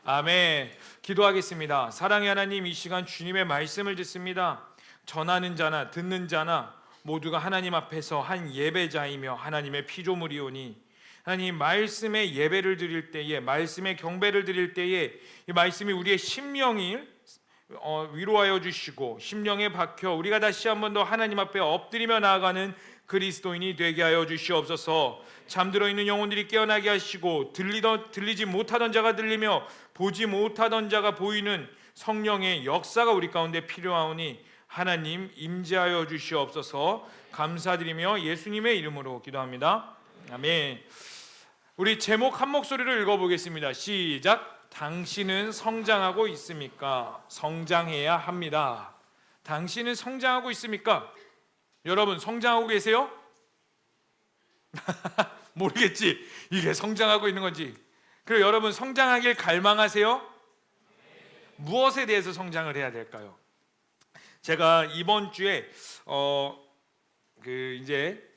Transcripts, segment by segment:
아멘. 기도하겠습니다. 사랑의 하나님, 이 시간 주님의 말씀을 듣습니다. 전하는 자나 듣는 자나 모두가 하나님 앞에서 한 예배자이며 하나님의 피조물이오니, 하나님 말씀의 예배를 드릴 때에, 말씀의 경배를 드릴 때에 이 말씀이 우리의 심령을 위로하여 주시고 심령에 박혀 우리가 다시 한 번 더 하나님 앞에 엎드리며 나아가는 그리스도인이 되게 하여 주시옵소서. 잠들어 있는 영혼들이 깨어나게 하시고 들리지 못하던 자가 들리며 보지 못하던 자가 보이는 성령의 역사가 우리 가운데 필요하오니 하나님 임재하여 주시옵소서. 감사드리며 예수님의 이름으로 기도합니다. 아멘. 우리 제목 한 목소리로 읽어보겠습니다. 시작. 당신은 성장하고 있습니까? 성장해야 합니다. 당신은 성장하고 있습니까? 여러분 성장하고 계세요? 모르겠지. 이게 성장하고 있는 건지. 그리고 여러분 성장하길 갈망하세요? 무엇에 대해서 성장을 해야 될까요? 제가 이번 주에 이제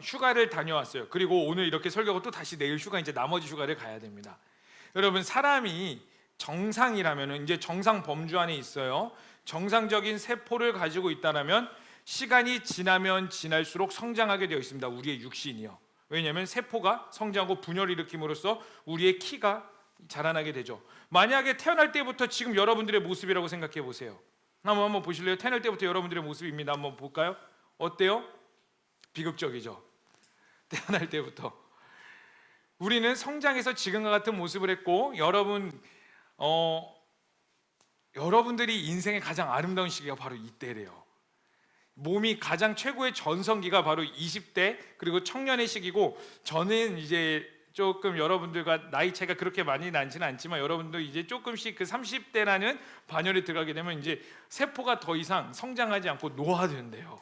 휴가를 다녀왔어요. 그리고 오늘 이렇게 설교하고 또 다시 내일 휴가, 이제 나머지 휴가를 가야 됩니다. 여러분 사람이 정상이라면, 이제 정상 범주 안에 있어요. 정상적인 세포를 가지고 있다면 시간이 지나면 지날수록 성장하게 되어 있습니다. 우리의 육신이요. 왜냐하면 세포가 성장하고 분열을 일으킴으로써 우리의 키가 자라나게 되죠. 만약에 태어날 때부터 지금 여러분들의 모습이라고 생각해 보세요. 한번 보실래요? 태어날 때부터 여러분들의 모습입니다. 한번 볼까요? 어때요? 비극적이죠. 태어날 때부터 우리는 성장해서 지금과 같은 모습을 했고, 여러분들이 인생의 가장 아름다운 시기가 바로 이때래요. 몸이 가장 최고의 전성기가 바로 20대 그리고 청년의 시기고, 저는 이제 조금 여러분들과 나이 차이가 그렇게 많이 나지는 않지만 여러분도 이제 조금씩 그 30대라는 반열에 들어가게 되면 이제 세포가 더 이상 성장하지 않고 노화된대요.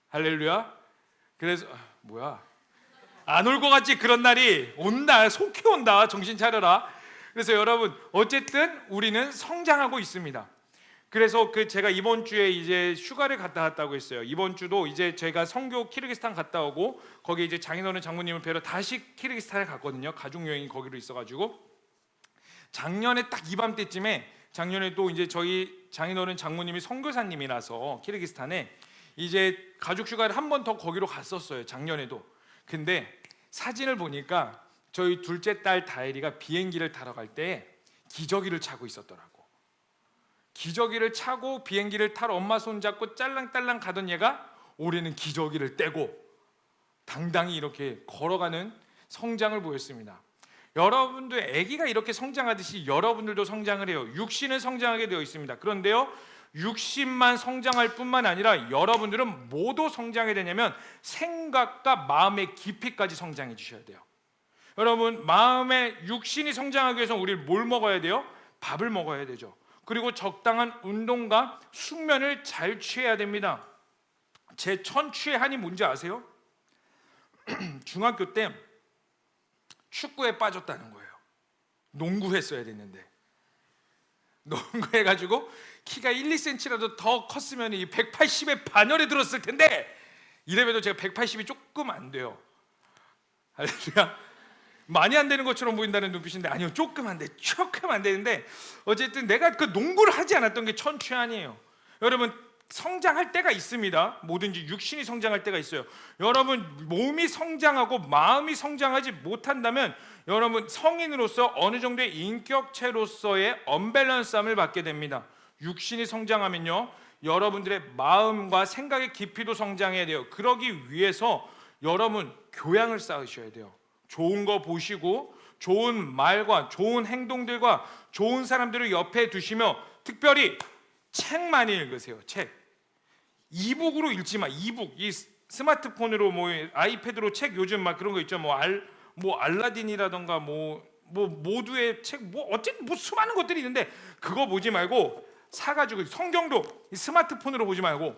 할렐루야. 그래서 뭐야, 안 올 것 같지? 그런 날이 온다. 속히 온다. 정신 차려라. 그래서 여러분 어쨌든 우리는 성장하고 있습니다. 그래서 제가 이번 주에 이제 휴가를 갔다 왔다고 했어요. 이번 주도 이제 제가 선교 키르기스탄 갔다 오고 거기 이제 장인어른 장모님을 뵈러 다시 키르기스탄에 갔거든요. 가족 여행이 거기로 있어가지고 작년에 딱 이맘때쯤에, 작년에 또 이제 저희 장인어른 장모님이 선교사님이라서 키르기스탄에 이제 가족 휴가를 한 번 더 거기로 갔었어요. 작년에도. 근데 사진을 보니까 저희 둘째 딸 다혜리가 비행기를 타러 갈 때 기저귀를 차고 있었더라고. 기저귀를 차고 비행기를 타러 엄마 손잡고 짤랑딸랑 가던 얘가 올해는 기저귀를 떼고 당당히 이렇게 걸어가는 성장을 보였습니다. 여러분들 아기가 이렇게 성장하듯이 여러분들도 성장을 해요. 육신은 성장하게 되어 있습니다. 그런데요, 육신만 성장할 뿐만 아니라 여러분들은 뭐도 성장해야 되냐면 생각과 마음의 깊이까지 성장해 주셔야 돼요. 여러분 마음의 육신이 성장하기 위해서 우리 뭘 먹어야 돼요? 밥을 먹어야 되죠. 그리고 적당한 운동과 숙면을 잘 취해야 됩니다. 제 천추의 한이 뭔지 아세요? 중학교 때 축구에 빠졌다는 거예요. 농구했어야 됐는데 농구해가지고 키가 1, 2cm라도 더 컸으면 이 180의 반열에 들었을 텐데 이래봬도 제가 180이 조금 안 돼요. 할렐루야. 많이 안 되는 것처럼 보인다는 눈빛인데 아니요, 조금 안 돼. 조금 안 되는데 어쨌든 내가 그 농구를 하지 않았던 게 천추한이에요. 여러분 성장할 때가 있습니다. 뭐든지 육신이 성장할 때가 있어요. 여러분 몸이 성장하고 마음이 성장하지 못한다면 여러분 성인으로서 어느 정도의 인격체로서의 언밸런스함을 받게 됩니다. 육신이 성장하면요, 여러분들의 마음과 생각의 깊이도 성장해야 돼요. 그러기 위해서 여러분 교양을 쌓으셔야 돼요. 좋은 거 보시고 좋은 말과 좋은 행동들과 좋은 사람들을 옆에 두시며 특별히 책 많이 읽으세요. 책. 이북으로 읽지 마. 이북. 이 스마트폰으로 아이패드로 책 요즘 막 그런 거 있죠. 알라딘이라던가 모두의 책 어쨌든 수많은 것들이 있는데 그거 보지 말고 사가지고 성경도 이 스마트폰으로 보지 말고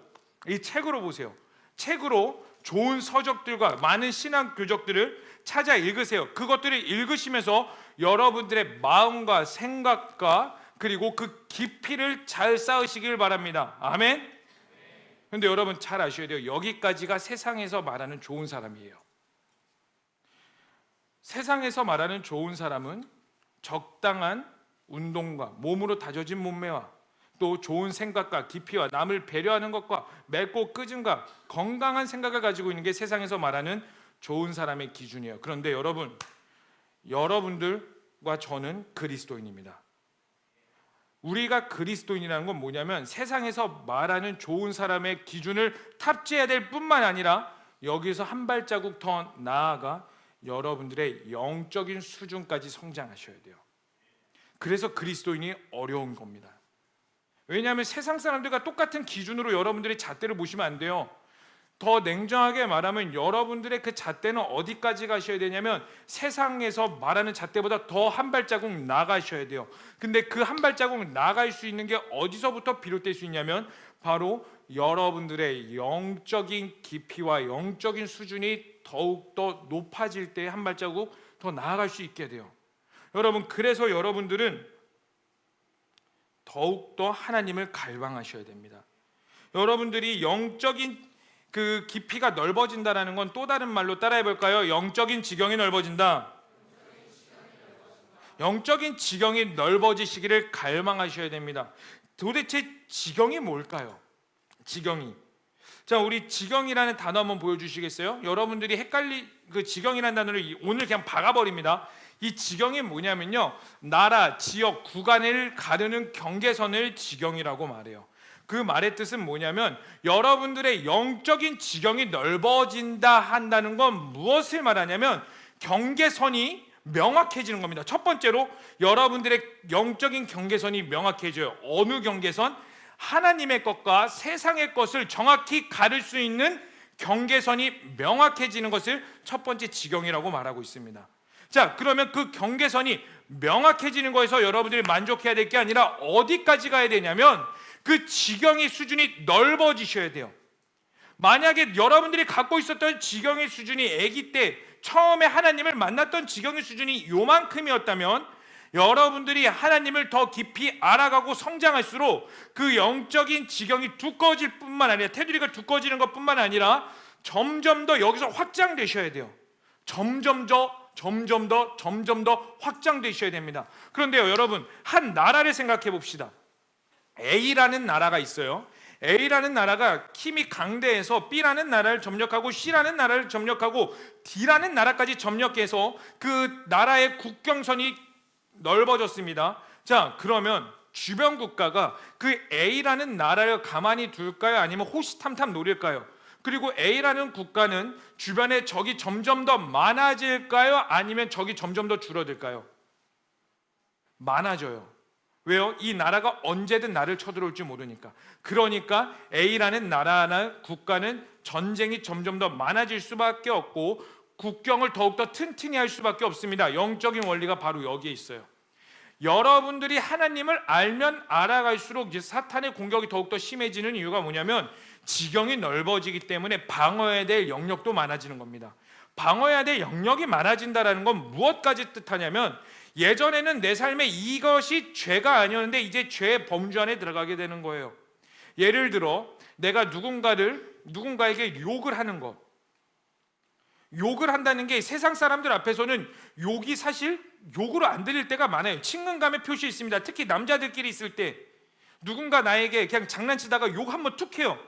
이 책으로 보세요. 책으로 좋은 서적들과 많은 신학 교적들을 찾아 읽으세요. 그것들을 읽으시면서 여러분들의 마음과 생각과 그리고 그 깊이를 잘 쌓으시길 바랍니다. 아멘. 그런데 여러분 잘 아셔야 돼요. 여기까지가 세상에서 말하는 좋은 사람이에요. 세상에서 말하는 좋은 사람은 적당한 운동과 몸으로 다져진 몸매와 또 좋은 생각과 깊이와 남을 배려하는 것과 맑고 끄짐과 건강한 생각을 가지고 있는 게 세상에서 말하는 좋은 사람의 기준이에요. 그런데 여러분들과 저는 그리스도인입니다. 우리가 그리스도인이라는 건 뭐냐면 세상에서 말하는 좋은 사람의 기준을 탑재해야 될 뿐만 아니라 여기서 한 발자국 더 나아가 여러분들의 영적인 수준까지 성장하셔야 돼요. 그래서 그리스도인이 어려운 겁니다. 왜냐하면 세상 사람들과 똑같은 기준으로 여러분들의 잣대를 보시면 안 돼요. 더 냉정하게 말하면 여러분들의 그 잣대는 어디까지 가셔야 되냐면 세상에서 말하는 잣대보다 더 한 발자국 나가셔야 돼요. 근데 그 한 발자국 나갈 수 있는 게 어디서부터 비롯될 수 있냐면 바로 여러분들의 영적인 깊이와 영적인 수준이 더욱더 높아질 때 한 발자국 더 나아갈 수 있게 돼요. 여러분, 그래서 여러분들은 더욱더 하나님을 갈망하셔야 됩니다. 여러분들이 영적인 그 깊이가 넓어진다라는 건 또 다른 말로 따라해 볼까요? 영적인 지경이 넓어진다. 영적인 지경이 넓어지시기를 갈망하셔야 됩니다. 도대체 지경이 뭘까요? 지경이. 자, 우리 지경이라는 단어 한번 보여주시겠어요? 여러분들이 그 지경이라는 단어를 오늘 그냥 박아버립니다. 이 지경이 뭐냐면요, 나라, 지역, 구간을 가르는 경계선을 지경이라고 말해요. 그 말의 뜻은 뭐냐면 여러분들의 영적인 지경이 넓어진다 한다는 건 무엇을 말하냐면 경계선이 명확해지는 겁니다. 첫 번째로 여러분들의 영적인 경계선이 명확해져요. 어느 경계선? 하나님의 것과 세상의 것을 정확히 가를 수 있는 경계선이 명확해지는 것을 첫 번째 지경이라고 말하고 있습니다. 자, 그러면 그 경계선이 명확해지는 거에서 여러분들이 만족해야 될 게 아니라 어디까지 가야 되냐면 그 지경의 수준이 넓어지셔야 돼요. 만약에 여러분들이 갖고 있었던 지경의 수준이 아기 때 처음에 하나님을 만났던 지경의 수준이 요만큼이었다면 여러분들이 하나님을 더 깊이 알아가고 성장할수록 그 영적인 지경이 두꺼워질 뿐만 아니라 테두리가 두꺼워지는 것뿐만 아니라 점점 더 여기서 확장되셔야 돼요. 점점 더 확장되셔야 됩니다. 그런데요, 여러분, 한 나라를 생각해 봅시다. A라는 나라가 있어요. A라는 나라가 힘이 강대해서 B라는 나라를 점령하고 C라는 나라를 점령하고 D라는 나라까지 점령해서 그 나라의 국경선이 넓어졌습니다. 자, 그러면 주변 국가가 그 A라는 나라를 가만히 둘까요? 아니면 호시탐탐 노릴까요? 그리고 A라는 국가는 주변에 적이 점점 더 많아질까요? 아니면 적이 점점 더 줄어들까요? 많아져요. 왜요? 이 나라가 언제든 나를 쳐들어올지 모르니까. 그러니까 A라는 나라나 국가는 전쟁이 점점 더 많아질 수밖에 없고 국경을 더욱더 튼튼히 할 수밖에 없습니다. 영적인 원리가 바로 여기에 있어요. 여러분들이 하나님을 알면 알아갈수록 이제 사탄의 공격이 더욱더 심해지는 이유가 뭐냐면 지경이 넓어지기 때문에 방어해야 될 영역도 많아지는 겁니다. 방어해야 될 영역이 많아진다는 건 무엇까지 뜻하냐면 예전에는 내 삶에 이것이 죄가 아니었는데 이제 죄의 범주 안에 들어가게 되는 거예요. 예를 들어 내가 누군가에게 욕을 하는 것, 욕을 한다는 게 세상 사람들 앞에서는 욕이 사실 욕으로 안 들릴 때가 많아요. 친근감의 표시 있습니다. 특히 남자들끼리 있을 때 누군가 나에게 그냥 장난치다가 욕 한번 툭 해요.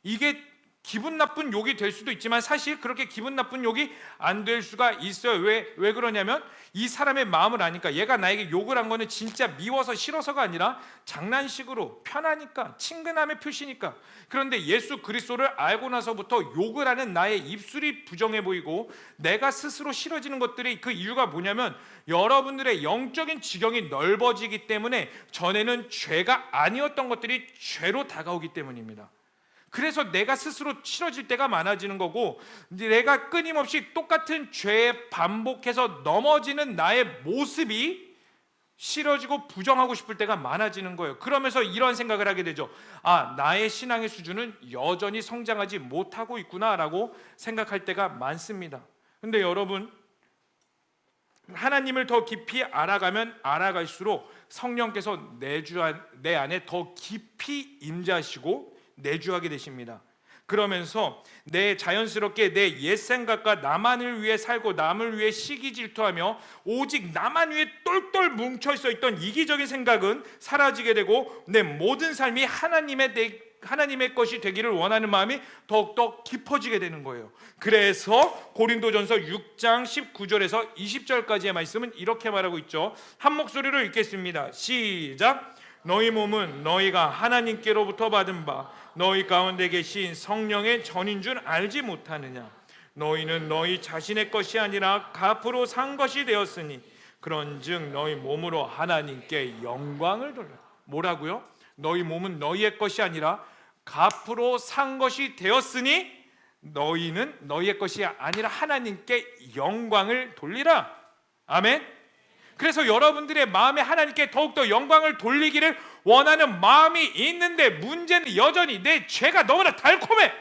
이게 기분 나쁜 욕이 될 수도 있지만 사실 그렇게 기분 나쁜 욕이 안 될 수가 있어요. 왜 그러냐면 이 사람의 마음을 아니까. 얘가 나에게 욕을 한 거는 진짜 미워서 싫어서가 아니라 장난식으로 편하니까, 친근함의 표시니까. 그런데 예수 그리스도를 알고 나서부터 욕을 하는 나의 입술이 부정해 보이고 내가 스스로 싫어지는 것들이 그 이유가 뭐냐면 여러분들의 영적인 지경이 넓어지기 때문에 전에는 죄가 아니었던 것들이 죄로 다가오기 때문입니다. 그래서 내가 스스로 싫어질 때가 많아지는 거고 내가 끊임없이 똑같은 죄에 반복해서 넘어지는 나의 모습이 싫어지고 부정하고 싶을 때가 많아지는 거예요. 그러면서 이런 생각을 하게 되죠. 아, 나의 신앙의 수준은 여전히 성장하지 못하고 있구나라고 생각할 때가 많습니다. 근데 여러분, 하나님을 더 깊이 알아가면 알아갈수록 성령께서 내 안에 더 깊이 임재하시고 내주하게 되십니다. 그러면서 내 자연스럽게 내 옛 생각과 나만을 위해 살고 남을 위해 시기 질투하며 오직 나만 위해 똘똘 뭉쳐 있던 이기적인 생각은 사라지게 되고 내 모든 삶이 하나님의 것이 되기를 원하는 마음이 더욱더 깊어지게 되는 거예요. 그래서 고린도전서 6장 19절에서 20절까지의 말씀은 이렇게 말하고 있죠. 한 목소리로 읽겠습니다. 시작. 너희 몸은 너희가 하나님께로부터 받은 바 너희 가운데 계신 성령의 전인 줄 알지 못하느냐. 너희는 너희 자신의 것이 아니라 값으로 산 것이 되었으니 그런즉 너희 몸으로 하나님께 영광을 돌려. 뭐라고요? 너희 몸은 너희의 것이 아니라 값으로 산 것이 되었으니 너희는 너희의 것이 아니라 하나님께 영광을 돌리라. 아멘. 그래서 여러분들의 마음에 하나님께 더욱더 영광을 돌리기를 원하는 마음이 있는데 문제는 여전히 내 죄가 너무나 달콤해.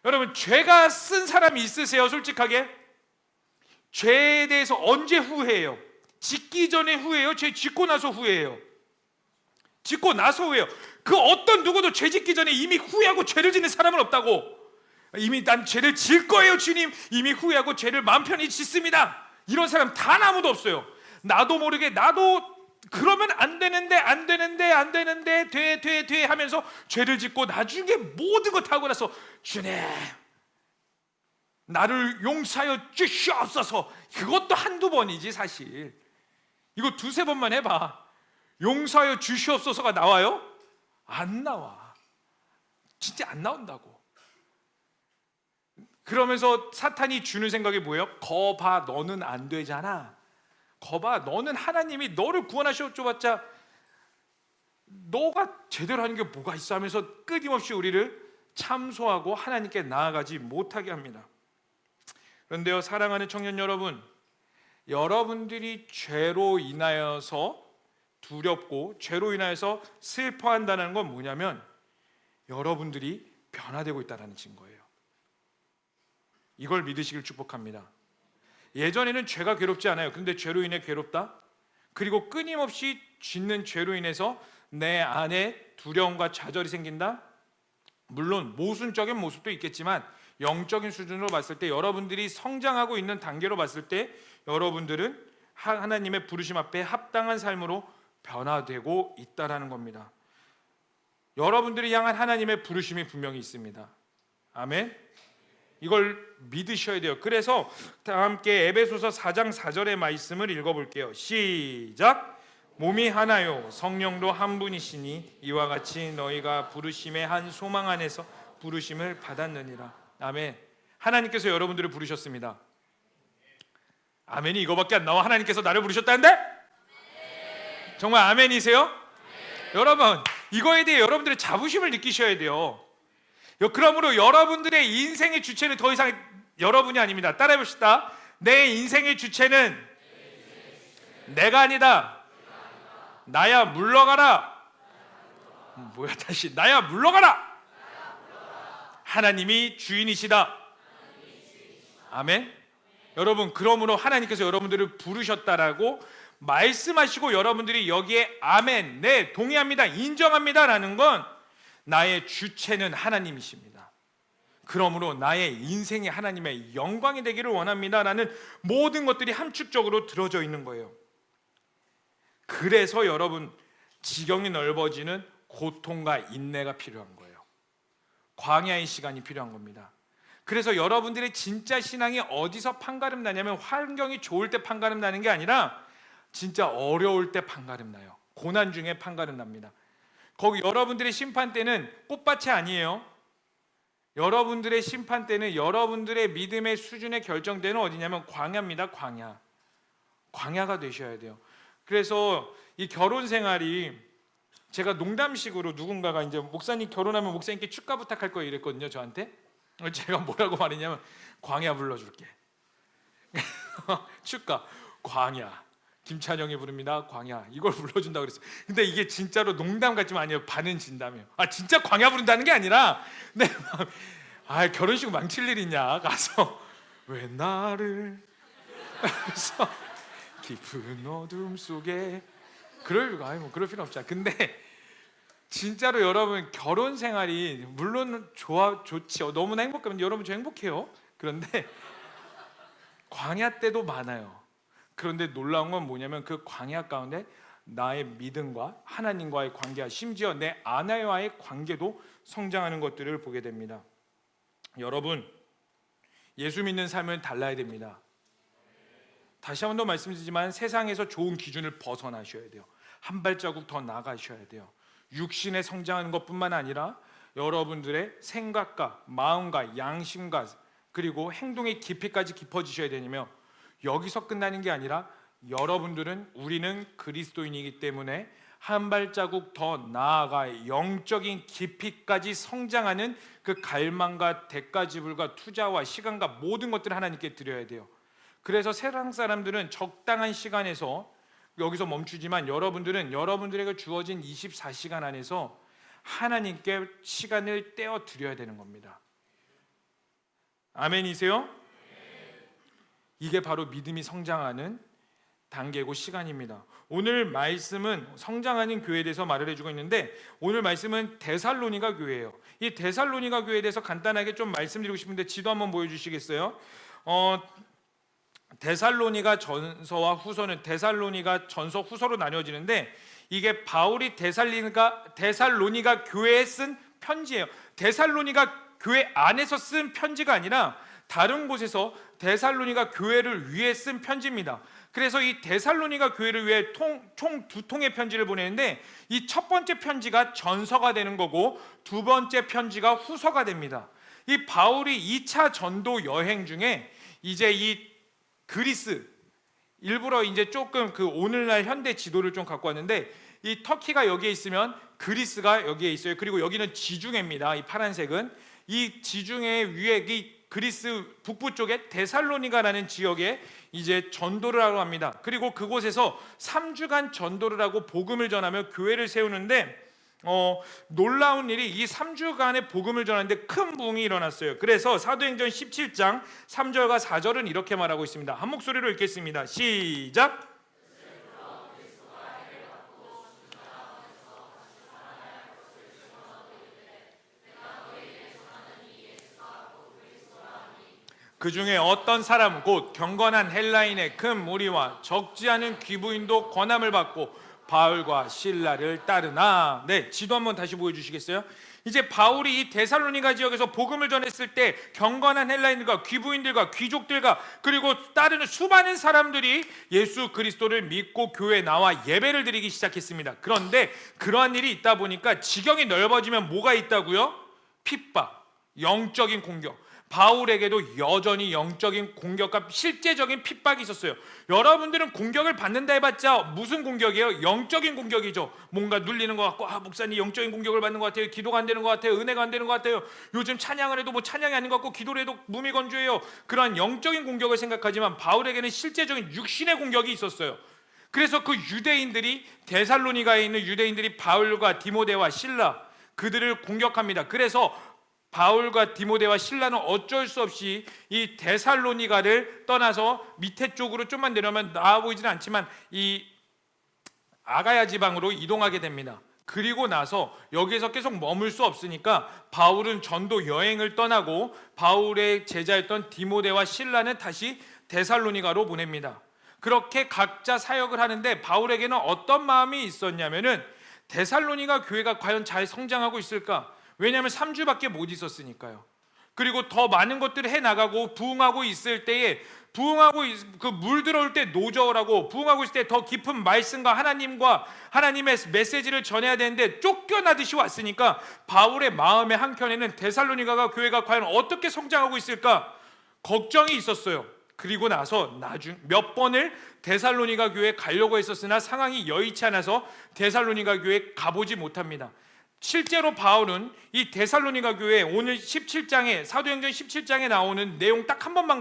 여러분, 죄가 쓴 사람이 있으세요? 솔직하게 죄에 대해서 언제 후회해요? 짓기 전에 후회해요? 죄 짓고 나서 후회해요? 짓고 나서 후회해요. 그 어떤 누구도 죄 짓기 전에 이미 후회하고 죄를 짓는 사람은 없다고. 이미 난 죄를 질 거예요 주님, 이미 후회하고 죄를 마음 편히 짓습니다, 이런 사람 단 아무도 없어요. 나도 모르게 나도 그러면 안 되는데 돼 하면서 죄를 짓고 나중에 모든 거 다 하고 나서 주님 나를 용서하여 주시옵소서. 그것도 한두 번이지 사실. 이거 두세 번만 해봐. 용서하여 주시옵소서가 나와요? 안 나와. 진짜 안 나온다고. 그러면서 사탄이 주는 생각이 뭐예요? 거봐, 너는 안 되잖아. 거봐, 너는 하나님이 너를 구원하셔줘봤자 너가 제대로 하는 게 뭐가 있어 하면서 끊임없이 우리를 참소하고 하나님께 나아가지 못하게 합니다. 그런데요, 사랑하는 청년 여러분, 여러분들이 죄로 인하여서 두렵고 죄로 인하여서 슬퍼한다는 건 뭐냐면 여러분들이 변화되고 있다는 증거예요. 이걸 믿으시길 축복합니다. 예전에는 죄가 괴롭지 않아요. 근데 죄로 인해 괴롭다? 그리고 끊임없이 짓는 죄로 인해서 내 안에 두려움과 좌절이 생긴다? 물론 모순적인 모습도 있겠지만 영적인 수준으로 봤을 때 여러분들이 성장하고 있는 단계로 봤을 때 여러분들은 하나님의 부르심 앞에 합당한 삶으로 변화되고 있다라는 겁니다. 여러분들이 향한 하나님의 부르심이 분명히 있습니다. 아멘. 이걸 믿으셔야 돼요. 그래서 다 함께 에베소서 4장 4절의 말씀을 읽어볼게요. 시작. 몸이 하나요 성령도 한 분이시니 이와 같이 너희가 부르심의 한 소망 안에서 부르심을 받았느니라. 아멘. 하나님께서 여러분들을 부르셨습니다. 아멘이 이거밖에 안 나와? 하나님께서 나를 부르셨다는데? 정말 아멘이세요? 여러분, 이거에 대해 여러분들의 자부심을 느끼셔야 돼요. 그러므로 여러분들의 인생의 주체는 더 이상 여러분이 아닙니다. 따라해 봅시다. 내 인생의 주체는 내가 아니다. 나야 물러가라. 뭐야 다시. 나야 물러가라. 하나님이 주인이시다. 아멘. 여러분, 그러므로 하나님께서 여러분들을 부르셨다라고 말씀하시고 여러분들이 여기에 아멘, 네, 동의합니다, 인정합니다 라는 건 나의 주체는 하나님이십니다. 그러므로 나의 인생이 하나님의 영광이 되기를 원합니다 라는 모든 것들이 함축적으로 들어져 있는 거예요. 그래서 여러분, 지경이 넓어지는 고통과 인내가 필요한 거예요. 광야의 시간이 필요한 겁니다. 그래서 여러분들의 진짜 신앙이 어디서 판가름 나냐면 환경이 좋을 때 판가름 나는 게 아니라 진짜 어려울 때 판가름 나요. 고난 중에 판가름 납니다. 거기 여러분들의 심판 때는 꽃밭이 아니에요. 여러분들의 심판 때는 여러분들의 믿음의 수준의 결정되는 어디냐면 광야입니다. 광야가 되셔야 돼요. 그래서 이 결혼 생활이 제가 농담식으로 누군가가 이제 목사님 결혼하면 목사님께 축가 부탁할 거예요 이랬거든요 저한테. 제가 뭐라고 말했냐면 광야 불러줄게. 축가 광야, 김찬영이 부릅니다. 광야, 이걸 불러준다고 그랬어요. 근데 이게 진짜로 농담 같지만 아니에요. 반은 진담이에요. 진짜 광야 부른다는 게 아니라 내 마음, 결혼식 망칠 일 있냐 가서 왜 나를 그래서 깊은 어둠 속에 그럴 필요 없잖아. 근데 진짜로 여러분 결혼 생활이 물론 좋지요. 너무나 행복하면 여러분 저 행복해요. 그런데 광야 때도 많아요. 그런데 놀라운 건 뭐냐면 그 광야 가운데 나의 믿음과 하나님과의 관계와 심지어 내 아내와의 관계도 성장하는 것들을 보게 됩니다. 여러분, 예수 믿는 삶은 달라야 됩니다. 다시 한 번 더 말씀드리지만 세상에서 좋은 기준을 벗어나셔야 돼요. 한 발자국 더 나가셔야 돼요. 육신에 성장하는 것뿐만 아니라 여러분들의 생각과 마음과 양심과 그리고 행동의 깊이까지 깊어지셔야 되며, 여기서 끝나는 게 아니라 우리는 그리스도인이기 때문에 한 발자국 더 나아가 영적인 깊이까지 성장하는 그 갈망과 대가지불과 투자와 시간과 모든 것들을 하나님께 드려야 돼요. 그래서 세상 사람들은 적당한 시간에서 여기서 멈추지만 여러분들은 여러분들에게 주어진 24시간 안에서 하나님께 시간을 떼어 드려야 되는 겁니다. 아멘이세요? 이게 바로 믿음이 성장하는 단계고 시간입니다. 오늘 말씀은 성장하는 교회에 대해서 말을 해주고 있는데, 오늘 말씀은 데살로니가 교회예요. 이 데살로니가 교회에 대해서 간단하게 좀 말씀드리고 싶은데 지도 한번 보여주시겠어요? 데살로니가 전서와 후서는 데살로니가 전서 후서로 나뉘어지는데, 이게 바울이 데살로니가 교회에 쓴 편지예요. 데살로니가 교회 안에서 쓴 편지가 아니라 다른 곳에서 데살로니가 교회를 위해 쓴 편지입니다. 그래서 이 데살로니가 교회를 위해 총 두 통의 편지를 보내는데, 이 첫 번째 편지가 전서가 되는 거고 두 번째 편지가 후서가 됩니다. 이 바울이 2차 전도 여행 중에 이제 이 그리스, 일부러 이제 조금 그 오늘날 현대 지도를 좀 갖고 왔는데, 이 터키가 여기에 있으면 그리스가 여기에 있어요. 그리고 여기는 지중해입니다. 이 파란색은 이 지중해 위에 이 그리스 북부 쪽에 데살로니가라는 지역에 이제 전도를 하러 갑니다. 그리고 그곳에서 3주간 전도를 하고 복음을 전하며 교회를 세우는데, 놀라운 일이 이 3주간의 복음을 전하는데 큰 부흥이 일어났어요. 그래서 사도행전 17장 3절과 4절은 이렇게 말하고 있습니다. 한 목소리로 읽겠습니다. 시작. 그 중에 어떤 사람 곧 경건한 헬라인의 큰 무리와 적지 않은 귀부인도 권함을 받고 바울과 실라를 따르나. 네, 지도 한번 다시 보여주시겠어요? 이제 바울이 이 데살로니가 지역에서 복음을 전했을 때 경건한 헬라인들과 귀부인들과 귀족들과 그리고 따르는 수많은 사람들이 예수 그리스도를 믿고 교회에 나와 예배를 드리기 시작했습니다. 그런데 그러한 일이 있다 보니까 지경이 넓어지면 뭐가 있다고요? 핍박, 영적인 공격. 바울에게도 여전히 영적인 공격과 실제적인 핍박이 있었어요. 여러분들은 공격을 받는다 해봤자 무슨 공격이에요? 영적인 공격이죠. 뭔가 눌리는 것 같고, 목사님 영적인 공격을 받는 것 같아요. 기도가 안 되는 것 같아요. 은혜가 안 되는 것 같아요. 요즘 찬양을 해도 뭐 찬양이 아닌 것 같고 기도를 해도 몸이 건조해요. 그러한 영적인 공격을 생각하지만 바울에게는 실제적인 육신의 공격이 있었어요. 그래서 그 유대인들이, 데살로니가에 있는 유대인들이 바울과 디모데와 실라, 그들을 공격합니다. 그래서 바울과 디모데와 실라는 어쩔 수 없이 이 데살로니가를 떠나서 밑에 쪽으로 좀만 내려면 나아 보이지는 않지만 이 아가야 지방으로 이동하게 됩니다. 그리고 나서 여기에서 계속 머물 수 없으니까 바울은 전도 여행을 떠나고 바울의 제자였던 디모데와 실라는 다시 데살로니가로 보냅니다. 그렇게 각자 사역을 하는데 바울에게는 어떤 마음이 있었냐면은 데살로니가 교회가 과연 잘 성장하고 있을까? 왜냐하면 3주밖에 못 있었으니까요. 그리고 더 많은 것들을 해나가고 부흥하고 있을 때에 그 물 들어올 때 노저우라고, 부흥하고 있을 때 더 깊은 말씀과 하나님의 메시지를 전해야 되는데 쫓겨나듯이 왔으니까 바울의 마음의 한켠에는 데살로니가가 교회가 과연 어떻게 성장하고 있을까 걱정이 있었어요. 그리고 나서 몇 번을 데살로니가 교회에 가려고 했었으나 상황이 여의치 않아서 데살로니가 교회에 가보지 못합니다. 실제로 바울은 이 데살로니가 교회 오늘 17장에 사도행전 17장에 나오는 내용 딱 한 번만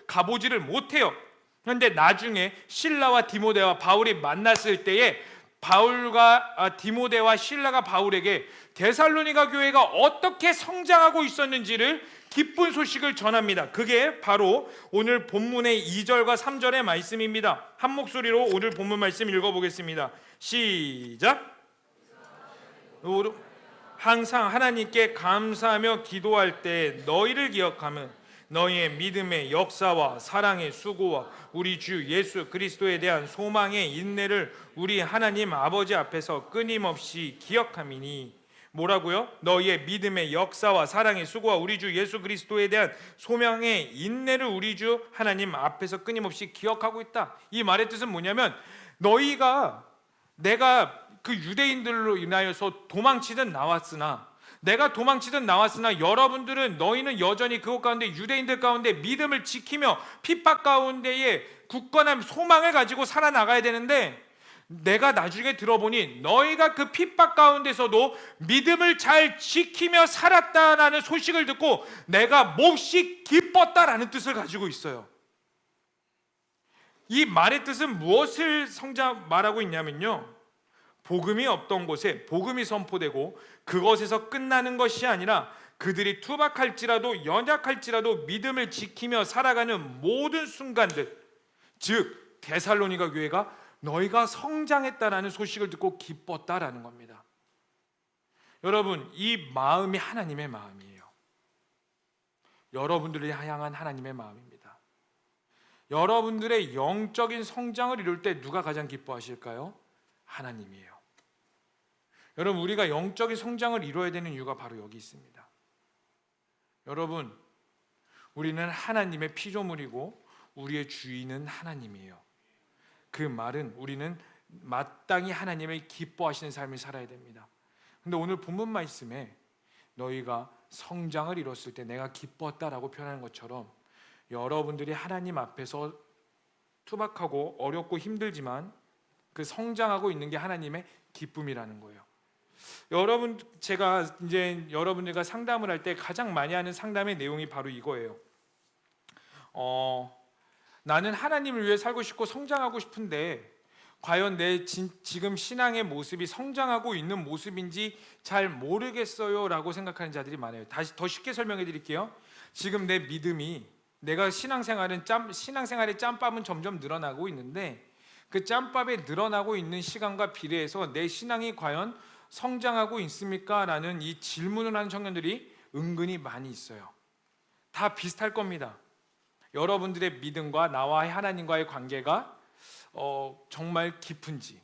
가보지를 못해요. 그런데 나중에 실라와 디모데와 바울이 만났을 때에 바울과 디모데와 실라가 바울에게 데살로니가 교회가 어떻게 성장하고 있었는지를 기쁜 소식을 전합니다. 그게 바로 오늘 본문의 2절과 3절의 말씀입니다. 한 목소리로 오늘 본문 말씀 읽어보겠습니다. 시작. 항상 하나님께 감사하며 기도할 때 너희를 기억하면 너희의 믿음의 역사와 사랑의 수고와 우리 주 예수 그리스도에 대한 소망의 인내를 우리 하나님 아버지 앞에서 끊임없이 기억함이니. 뭐라고요? 너희의 믿음의 역사와 사랑의 수고와 우리 주 예수 그리스도에 대한 소망의 인내를 우리 주 하나님 앞에서 끊임없이 기억하고 있다. 이 말의 뜻은 뭐냐면, 내가 그 유대인들로 인하여서 도망치든 나왔으나, 여러분들은 너희는 여전히 그것 가운데, 유대인들 가운데 믿음을 지키며 핍박 가운데에 굳건한 소망을 가지고 살아나가야 되는데, 내가 나중에 들어보니 너희가 그 핍박 가운데서도 믿음을 잘 지키며 살았다라는 소식을 듣고 내가 몹시 기뻤다라는 뜻을 가지고 있어요. 이 말의 뜻은 무엇을 말하고 있냐면요, 복음이 없던 곳에 복음이 선포되고 그것에서 끝나는 것이 아니라 그들이 투박할지라도 연약할지라도 믿음을 지키며 살아가는 모든 순간들, 즉 데살로니가 교회가 너희가 성장했다라는 소식을 듣고 기뻤다라는 겁니다. 여러분, 이 마음이 하나님의 마음이에요. 여러분들을 향한 하나님의 마음입니다. 여러분들의 영적인 성장을 이룰 때 누가 가장 기뻐하실까요? 하나님이에요. 여러분, 우리가 영적인 성장을 이루어야 되는 이유가 바로 여기 있습니다. 여러분, 우리는 하나님의 피조물이고 우리의 주인은 하나님이에요. 그 말은 우리는 마땅히 하나님의 기뻐하시는 삶을 살아야 됩니다. 근데 오늘 본문 말씀에 너희가 성장을 이뤘을 때 내가 기뻤다라고 표현하는 것처럼, 여러분들이 하나님 앞에서 투박하고 어렵고 힘들지만 그 성장하고 있는 게 하나님의 기쁨이라는 거예요. 여러분, 제가 이제 여러분들과 상담을 할 때 가장 많이 하는 상담의 내용이 바로 이거예요. 나는 하나님을 위해 살고 싶고 성장하고 싶은데 과연 내 지금 신앙의 모습이 성장하고 있는 모습인지 잘 모르겠어요 라고 생각하는 자들이 많아요. 다시 더 쉽게 설명해 드릴게요. 지금 내 믿음이, 내가 신앙생활의 짬밥은 점점 늘어나고 있는데 그 짬밥에 늘어나고 있는 시간과 비례해서 내 신앙이 과연 성장하고 있습니까? 라는 이 질문을 하는 청년들이 은근히 많이 있어요. 다 비슷할 겁니다. 여러분들의 믿음과 나와 하나님과의 관계가 정말 깊은지,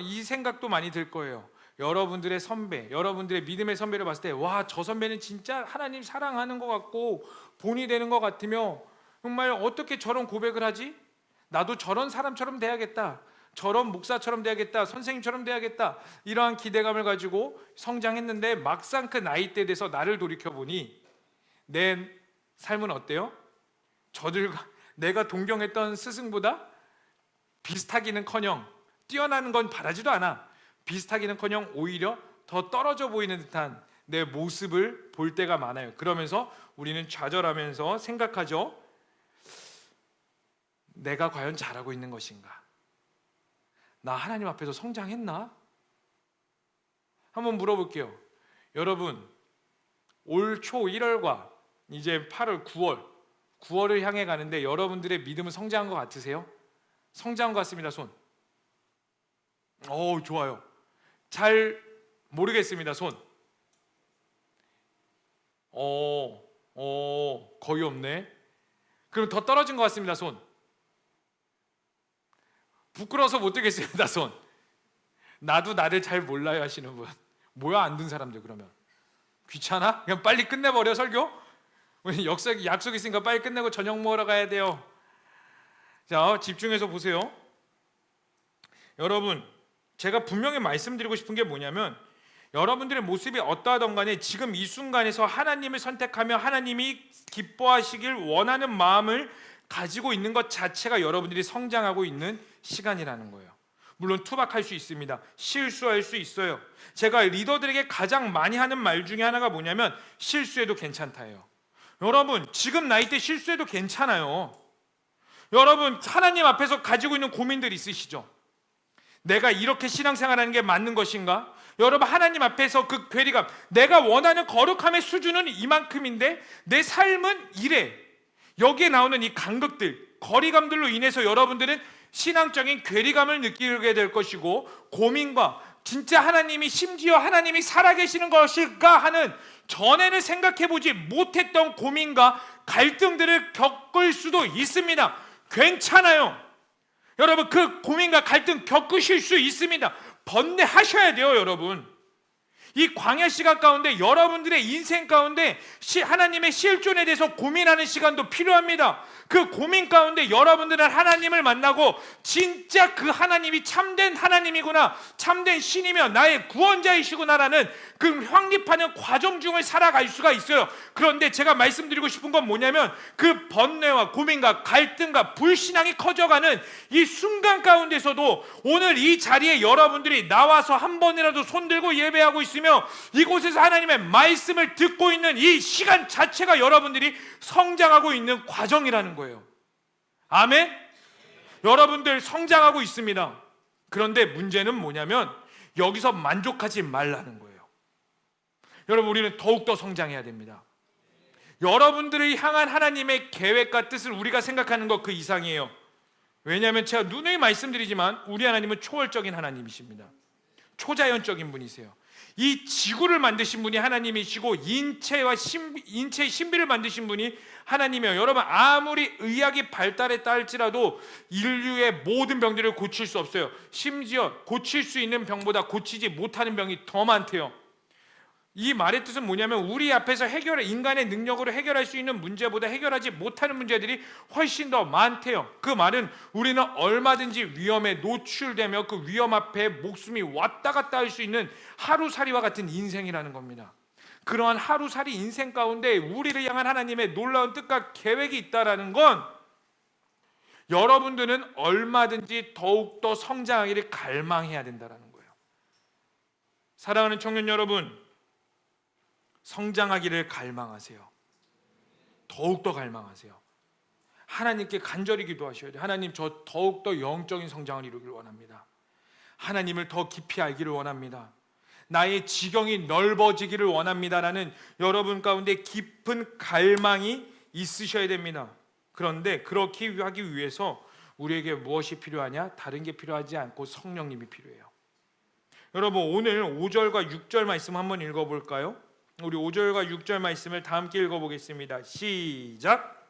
이 생각도 많이 들 거예요. 여러분들의 선배, 여러분들의 믿음의 선배를 봤을 때, 와, 저 선배는 진짜 하나님 사랑하는 것 같고 본이 되는 것 같으며, 정말 어떻게 저런 고백을 하지? 나도 저런 사람처럼 돼야겠다, 저런 목사처럼 돼야겠다, 선생님처럼 돼야겠다, 이러한 기대감을 가지고 성장했는데 막상 그 나이대 돼서 나를 돌이켜보니 내 삶은 어때요? 내가 동경했던 스승보다 비슷하기는커녕, 뛰어나는 건 바라지도 않아, 비슷하기는커녕 오히려 더 떨어져 보이는 듯한 내 모습을 볼 때가 많아요. 그러면서 우리는 좌절하면서 생각하죠. 내가 과연 잘하고 있는 것인가? 나 하나님 앞에서 성장했나? 한번 물어볼게요. 여러분, 올 초 1월과 이제 8월, 9월을 향해 가는데 여러분들의 믿음은 성장한 것 같으세요? 성장한 것 같습니다. 손. 좋아요. 잘 모르겠습니다. 손. 거의 없네. 그럼 더 떨어진 것 같습니다. 손. 부끄러워서 못 들겠습니다. 손. 나도 나를 잘 몰라요 하시는 분. 뭐야, 안 든 사람들. 그러면 귀찮아? 그냥 빨리 끝내버려 설교? 우리 약속 있으니까 빨리 끝내고 저녁 먹으러 가야 돼요. 자, 집중해서 보세요. 여러분, 제가 분명히 말씀드리고 싶은 게 뭐냐면, 여러분들의 모습이 어떠하던 간에 지금 이 순간에서 하나님을 선택하며 하나님이 기뻐하시길 원하는 마음을 가지고 있는 것 자체가 여러분들이 성장하고 있는 시간이라는 거예요. 물론 투박할 수 있습니다. 실수할 수 있어요. 제가 리더들에게 가장 많이 하는 말 중에 하나가 뭐냐면, 실수해도 괜찮다예요. 여러분, 지금 나이 때 실수해도 괜찮아요. 여러분, 하나님 앞에서 가지고 있는 고민들 있으시죠? 내가 이렇게 신앙생활하는 게 맞는 것인가? 여러분, 하나님 앞에서 그 괴리감, 내가 원하는 거룩함의 수준은 이만큼인데 내 삶은 이래. 여기에 나오는 이 간극들, 거리감들로 인해서 여러분들은 신앙적인 괴리감을 느끼게 될 것이고 고민과 진짜 하나님이 심지어 하나님이 살아계시는 것일까 하는 전에는 생각해보지 못했던 고민과 갈등들을 겪을 수도 있습니다. 괜찮아요. 여러분, 그 고민과 갈등 겪으실 수 있습니다. 번뇌하셔야 돼요, 여러분. 이 광야 시간 가운데 여러분들의 인생 가운데 하나님의 실존에 대해서 고민하는 시간도 필요합니다. 그 고민 가운데 여러분들은 하나님을 만나고 진짜 그 하나님이 참된 하나님이구나, 참된 신이며 나의 구원자이시구나라는 그 확립하는 과정 중을 살아갈 수가 있어요. 그런데 제가 말씀드리고 싶은 건 뭐냐면 그 번뇌와 고민과 갈등과 불신앙이 커져가는 이 순간 가운데서도 오늘 이 자리에 여러분들이 나와서 한 번이라도 손들고 예배하고 있으면 이곳에서 하나님의 말씀을 듣고 있는 이 시간 자체가 여러분들이 성장하고 있는 과정이라는 거예요. 아멘? 여러분들 성장하고 있습니다. 그런데 문제는 뭐냐면 여기서 만족하지 말라는 거예요. 여러분, 우리는 더욱더 성장해야 됩니다. 여러분들을 향한 하나님의 계획과 뜻을 우리가 생각하는 것 그 이상이에요. 왜냐하면 제가 누누이 말씀드리지만 우리 하나님은 초월적인 하나님이십니다. 초자연적인 분이세요. 이 지구를 만드신 분이 하나님이시고 인체의 신비를 만드신 분이 하나님이에요. 여러분, 아무리 의학이 발달했다 할지라도 인류의 모든 병들을 고칠 수 없어요. 심지어 고칠 수 있는 병보다 고치지 못하는 병이 더 많대요. 이 말의 뜻은 뭐냐면 우리 앞에서 인간의 능력으로 해결할 수 있는 문제보다 해결하지 못하는 문제들이 훨씬 더 많대요. 그 말은 우리는 얼마든지 위험에 노출되며 그 위험 앞에 목숨이 왔다 갔다 할 수 있는 하루살이와 같은 인생이라는 겁니다. 그러한 하루살이 인생 가운데 우리를 향한 하나님의 놀라운 뜻과 계획이 있다는 건 여러분들은 얼마든지 더욱더 성장하기를 갈망해야 된다는 거예요. 사랑하는 청년 여러분, 성장하기를 갈망하세요. 더욱더 갈망하세요. 하나님께 간절히 기도하셔야 돼요. 하나님, 저 더욱더 영적인 성장을 이루기를 원합니다. 하나님을 더 깊이 알기를 원합니다. 나의 지경이 넓어지기를 원합니다라는 여러분 가운데 깊은 갈망이 있으셔야 됩니다. 그런데 그렇게 하기 위해서 우리에게 무엇이 필요하냐? 다른 게 필요하지 않고 성령님이 필요해요. 여러분, 오늘 5절과 6절 말씀 한번 읽어볼까요? 우리 5절과 6절 말씀을 다 함께 읽어보겠습니다. 시작.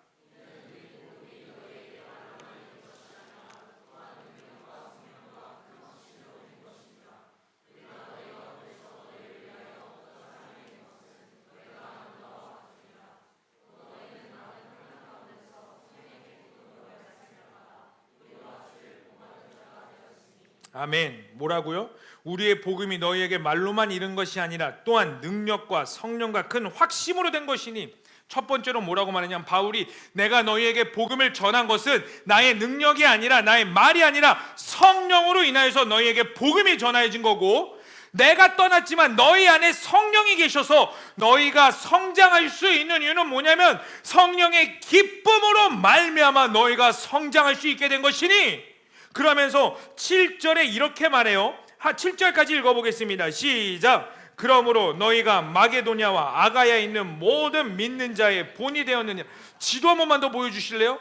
아멘. 뭐라고요? 우리의 복음이 너희에게 말로만 이른 것이 아니라 또한 능력과 성령과 큰 확심으로 된 것이니, 첫 번째로 뭐라고 말하냐면 바울이 내가 너희에게 복음을 전한 것은 나의 능력이 아니라 나의 말이 아니라 성령으로 인하여서 너희에게 복음이 전하여진 거고, 내가 떠났지만 너희 안에 성령이 계셔서 너희가 성장할 수 있는 이유는 뭐냐면 성령의 기쁨으로 말미암아 너희가 성장할 수 있게 된 것이니, 그러면서 7절에 이렇게 말해요. 7절까지 읽어보겠습니다. 시작. 그러므로 너희가 마게도냐와 아가야에 있는 모든 믿는 자의 본이 되었느냐. 지도 한 번만 더 보여주실래요?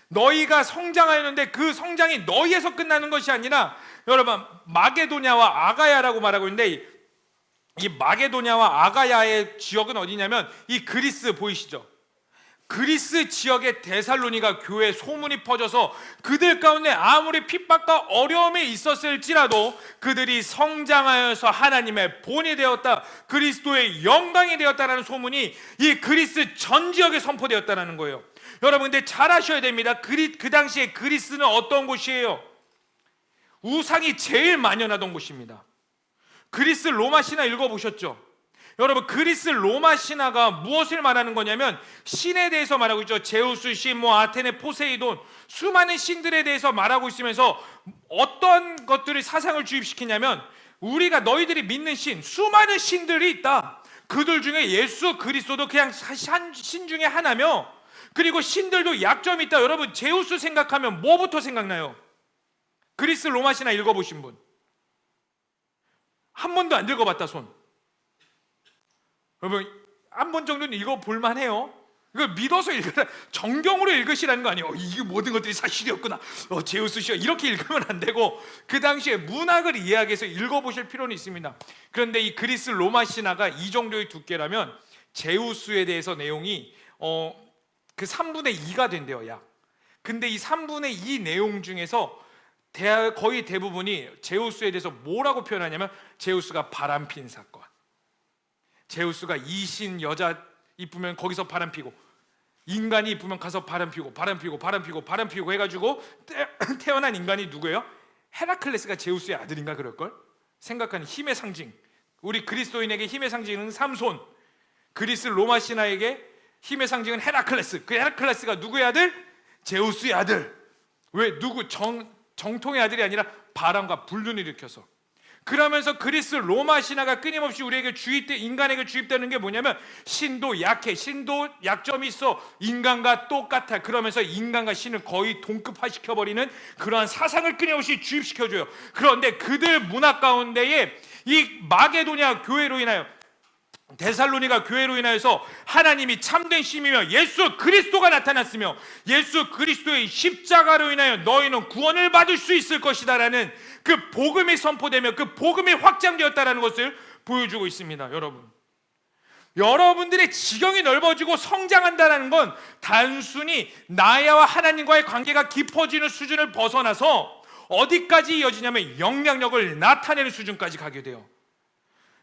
너희가 성장하였는데 그 성장이 너희에서 끝나는 것이 아니라, 여러분, 마게도냐와 아가야라고 말하고 있는데 이 마게도냐와 아가야의 지역은 어디냐면 이 그리스 보이시죠? 그리스 지역의 데살로니가 교회에 소문이 퍼져서 그들 가운데 아무리 핍박과 어려움이 있었을지라도 그들이 성장하여서 하나님의 본이 되었다, 그리스도의 영광이 되었다라는 소문이 이 그리스 전 지역에 선포되었다는 거예요. 여러분, 근데 잘 아셔야 됩니다. 그 당시에 그리스는 어떤 곳이에요? 우상이 제일 만연하던 곳입니다. 그리스 로마 신화 읽어보셨죠? 여러분, 그리스 로마 신화가 무엇을 말하는 거냐면 신에 대해서 말하고 있죠. 제우스 신, 아테네, 포세이돈, 수많은 신들에 대해서 말하고 있으면서 어떤 것들을 사상을 주입시키냐면 우리가 너희들이 믿는 신, 수많은 신들이 있다. 그들 중에 예수 그리스도도 그냥 신 중에 하나며, 그리고 신들도 약점이 있다. 여러분, 제우스 생각하면 뭐부터 생각나요? 그리스 로마 신화 읽어보신 분? 한 번도 안 읽어봤다 손. 여러분, 한 번 정도는 읽어볼만 해요. 이걸 믿어서 읽으라, 정경으로 읽으시라는 거 아니에요. 이게 모든 것들이 사실이었구나, 제우스 씨여, 이렇게 읽으면 안 되고 그 당시에 문학을 이해하기 위해서 읽어보실 필요는 있습니다. 그런데 이 그리스 로마 신화가 이 정도의 두께라면 제우스에 대해서 내용이 그 3분의 2가 된대요, 약. 근데 이 3분의 2 내용 중에서 거의 대부분이 제우스에 대해서 뭐라고 표현하냐면, 제우스가 바람핀 사건, 제우스가 이신 여자 이쁘면 거기서 바람피고, 인간이 이쁘면 가서 바람피고 해가지고 태어난 인간이 누구예요? 헤라클레스가 제우스의 아들인가 그럴걸? 생각하는 힘의 상징, 우리 그리스도인에게 힘의 상징은 삼손, 그리스 로마 신화에게 힘의 상징은 헤라클레스. 그 헤라클레스가 누구의 아들? 제우스의 아들. 왜? 누구? 정통의 아들이 아니라 바람과 불륜을 일으켜서. 그러면서 그리스 로마 신화가 끊임없이 우리에게 인간에게 주입되는 게 뭐냐면, 신도 약해, 신도 약점이 있어, 인간과 똑같아, 그러면서 인간과 신을 거의 동급화시켜버리는 그러한 사상을 끊임없이 주입시켜줘요. 그런데 그들 문화 가운데에 이 마게도냐 교회로 인하여, 데살로니가 교회로 인하여서 하나님이 참된 신이며 예수 그리스도가 나타났으며, 예수 그리스도의 십자가로 인하여 너희는 구원을 받을 수 있을 것이다 라는 그 복음이 선포되며 그 복음이 확장되었다라는 것을 보여주고 있습니다. 여러분들의 지경이 넓어지고 성장한다는 건 단순히 나와 하나님과의 관계가 깊어지는 수준을 벗어나서 어디까지 이어지냐면 영향력을 나타내는 수준까지 가게 돼요.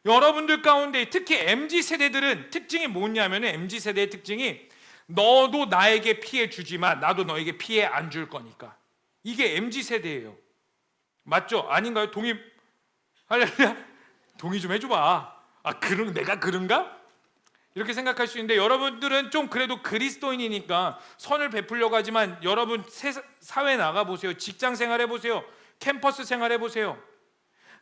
여러분들 가운데 특히 MZ세대들은 특징이 뭐냐면, MZ세대의 특징이 너도 나에게 피해 주지만 나도 너에게 피해 안 줄 거니까. 이게 MZ세대예요. 맞죠? 아닌가요? 할렐루야? 동의 좀 해줘봐. 내가 그런가? 이렇게 생각할 수 있는데, 여러분들은 좀 그래도 그리스도인이니까 선을 베풀려고 하지만, 여러분 사회 나가보세요. 직장 생활해보세요. 캠퍼스 생활해보세요.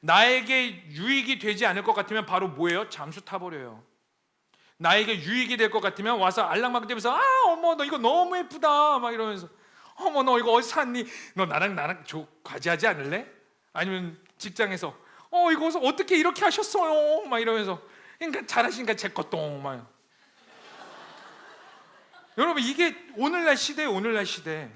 나에게 유익이 되지 않을 것 같으면 바로 뭐예요? 잠수 타버려요. 나에게 유익이 될 것 같으면 와서 알랑방대면서 어머 너 이거 너무 예쁘다 막 이러면서, 어머 너 이거 어디서 샀니? 너 나랑 과제하지 않을래? 아니면 직장에서 이거 어떻게 이렇게 하셨어요? 막 이러면서, 그러니까 잘하시니까 제 것도 막. 여러분, 이게 오늘날 시대예요. 오늘날 시대.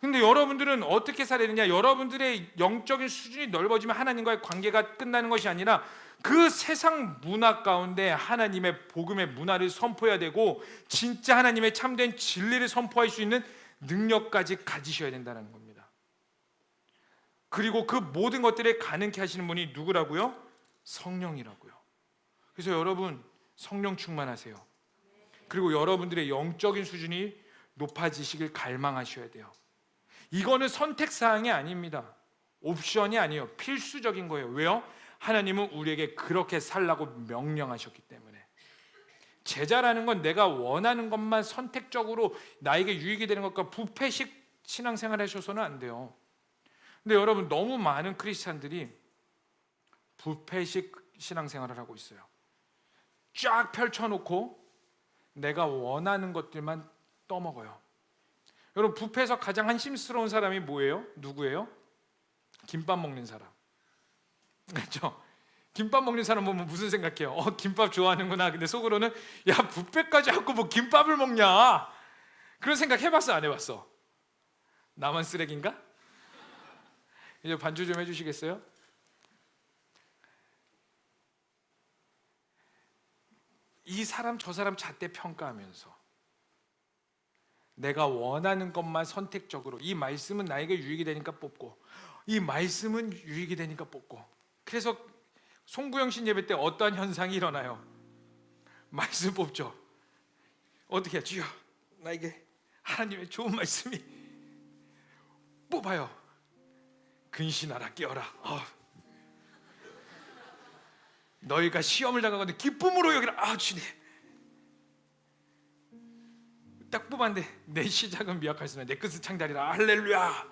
근데 여러분들은 어떻게 살아야 되냐? 여러분들의 영적인 수준이 넓어지면 하나님과의 관계가 끝나는 것이 아니라 그 세상 문화 가운데 하나님의 복음의 문화를 선포해야 되고, 진짜 하나님의 참된 진리를 선포할 수 있는 능력까지 가지셔야 된다는 겁니다. 그리고 그 모든 것들을 가능케 하시는 분이 누구라고요? 성령이라고요. 그래서 여러분, 성령 충만하세요. 그리고 여러분들의 영적인 수준이 높아지시길 갈망하셔야 돼요. 이거는 선택사항이 아닙니다. 옵션이 아니에요. 필수적인 거예요. 왜요? 하나님은 우리에게 그렇게 살라고 명령하셨기 때문에. 제자라는 건 내가 원하는 것만 선택적으로 나에게 유익이 되는 것과 부패식 신앙생활 하셔서는 안 돼요. 근데 여러분, 너무 많은 크리스찬들이 부패식 신앙생활을 하고 있어요. 쫙 펼쳐놓고 내가 원하는 것들만 떠먹어요. 여러분, 뷔페에서 가장 한심스러운 사람이 뭐예요? 누구예요? 김밥 먹는 사람. 그렇죠? 김밥 먹는 사람 보면 무슨 생각해요? 김밥 좋아하는구나. 근데 속으로는 야, 뷔페까지 하고 뭐 김밥을 먹냐? 그런 생각 해봤어, 안 해봤어? 나만 쓰레기인가? 이제 반주 좀 해주시겠어요? 이 사람 저 사람 잣대 평가하면서 내가 원하는 것만 선택적으로, 이 말씀은 나에게 유익이 되니까 뽑고, 이 말씀은 유익이 되니까 뽑고. 그래서 송구영신 예배 때 어떠한 현상이 일어나요? 말씀 뽑죠. 어떻게 해요? 주여, 나에게 하나님의 좋은 말씀이 뽑아요. 근신하라, 깨어라. 너희가 시험을 당하거든 기쁨으로 여기라. 주님, 딱 뽑았는데 내 시작은 미약할수록 내 끝은 창달이라. 할렐루야.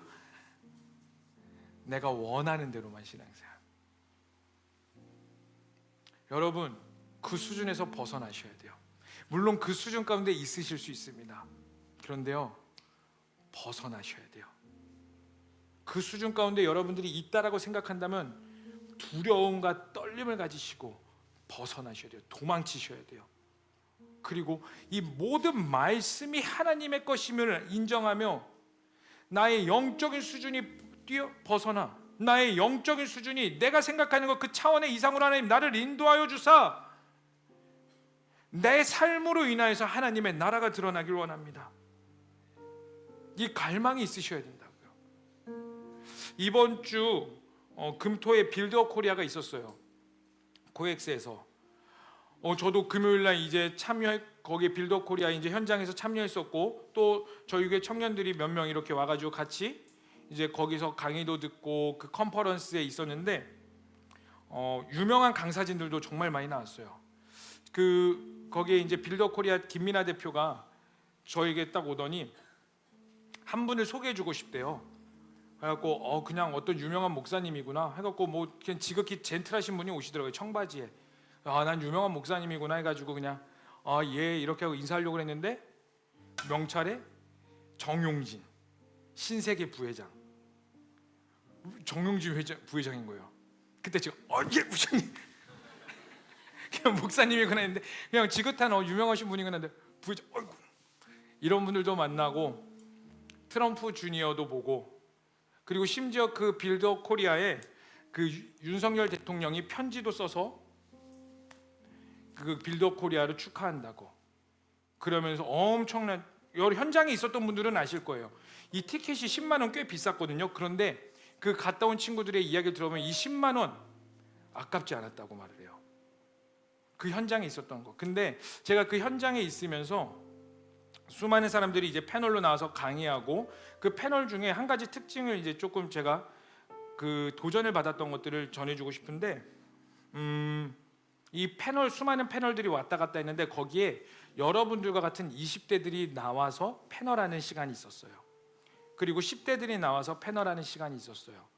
내가 원하는 대로만 신앙생활. 여러분, 그 수준에서 벗어나셔야 돼요. 물론 그 수준 가운데 있으실 수 있습니다. 그런데요, 벗어나셔야 돼요. 그 수준 가운데 여러분들이 있다라고 생각한다면 두려움과 떨림을 가지시고 벗어나셔야 돼요. 도망치셔야 돼요. 그리고 이 모든 말씀이 하나님의 것임을 인정하며 나의 영적인 수준이 벗어나 나의 영적인 수준이 내가 생각하는 것 그 차원의 이상으로 하나님 나를 인도하여 주사 내 삶으로 인하여서 하나님의 나라가 드러나길 원합니다. 이 갈망이 있으셔야 된다고요. 이번 주 금토에 빌드업 코리아가 있었어요. 코엑스에서. 저도 금요일날 이제 거기에 빌드업 코리아 이제 현장에서 참여했었고 또 저희 교회 청년들이 몇 명 이렇게 와가지고 같이 이제 거기서 강의도 듣고 그 컨퍼런스에 있었는데 유명한 강사진들도 정말 많이 나왔어요. 거기에 이제 빌드업 코리아 김민아 대표가 저에게 딱 오더니 한 분을 소개해주고 싶대요. 그래갖고 그냥 어떤 유명한 목사님이구나 해갖고 뭐 그냥 지극히 젠틀하신 분이 오시더라고요. 청바지에. 난 유명한 목사님이구나 해가지고 그냥 예 이렇게 하고 인사하려고 했는데 명찰에 정용진 신세계 부회장 정용진 부회장인 거예요. 그때 제가 예 부장님 그냥 목사님이구나 했는데 그냥 지긋한 유명하신 분이구나 했는데 부회장 이런 분들도 만나고 트럼프 주니어도 보고 그리고 심지어 그 빌드업 코리아에 그 윤석열 대통령이 편지도 써서 그 빌드업 코리아를 축하한다고 그러면서 엄청난 현장에 있었던 분들은 아실 거예요. 이 티켓이 10만 원 꽤 비쌌거든요. 그런데 그 갔다 온 친구들의 이야기를 들어보면 이 10만 원 아깝지 않았다고 말을 해요. 그 현장에 있었던 거. 근데 제가 그 현장에 있으면서 수많은 사람들이 이제 패널로 나와서 강의하고 그 패널 중에 한 가지 특징을 이제 조금 제가 그 도전을 받았던 것들을 전해주고 싶은데 이 패널 수많은 패널들이 왔다 갔다 했는데 거기에 여러분들과 같은 20대들이 나와서 패널하는 시간이 있었어요. 그리고 10대들이 나와서 패널하는 시간이 있었어요.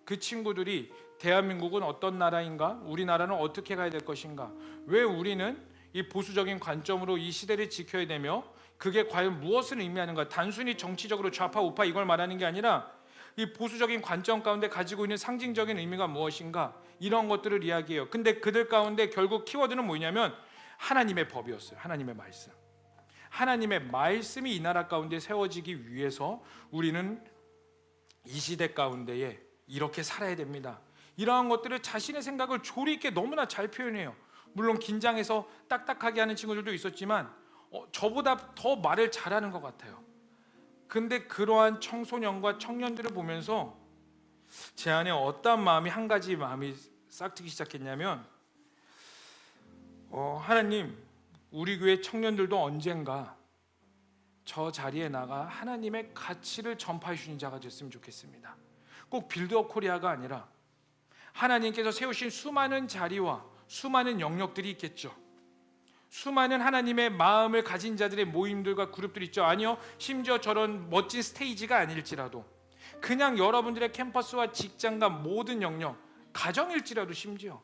그 친구들이 대한민국은 어떤 나라인가? 우리나라는 어떻게 가야 될 것인가? 왜 우리는 이 보수적인 관점으로 이 시대를 지켜야 되며 그게 과연 무엇을 의미하는가? 단순히 정치적으로 좌파 우파 이걸 말하는 게 아니라 이 보수적인 관점 가운데 가지고 있는 상징적인 의미가 무엇인가? 이런 것들을 이야기해요. 근데 그들 가운데 결국 키워드는 뭐냐면 하나님의 법이었어요. 하나님의 말씀. 하나님의 말씀이 이 나라 가운데 세워지기 위해서 우리는 이 시대 가운데에 이렇게 살아야 됩니다. 이러한 것들을 자신의 생각을 조리 있게 너무나 잘 표현해요. 물론 긴장해서 딱딱하게 하는 친구들도 있었지만 저보다 더 말을 잘하는 것 같아요. 근데 그러한 청소년과 청년들을 보면서 제 안에 어떤 마음이 한 가지 마음이 싹트기 시작했냐면 하나님 우리 교회 청년들도 언젠가 저 자리에 나가 하나님의 가치를 전파해 주는 자가 됐으면 좋겠습니다. 꼭 빌드업 코리아가 아니라 하나님께서 세우신 수많은 자리와 수많은 영역들이 있겠죠. 수많은 하나님의 마음을 가진 자들의 모임들과 그룹들이 있죠. 아니요, 심지어 저런 멋진 스테이지가 아닐지라도 그냥 여러분들의 캠퍼스와 직장과 모든 영역, 가정일지라도 심지어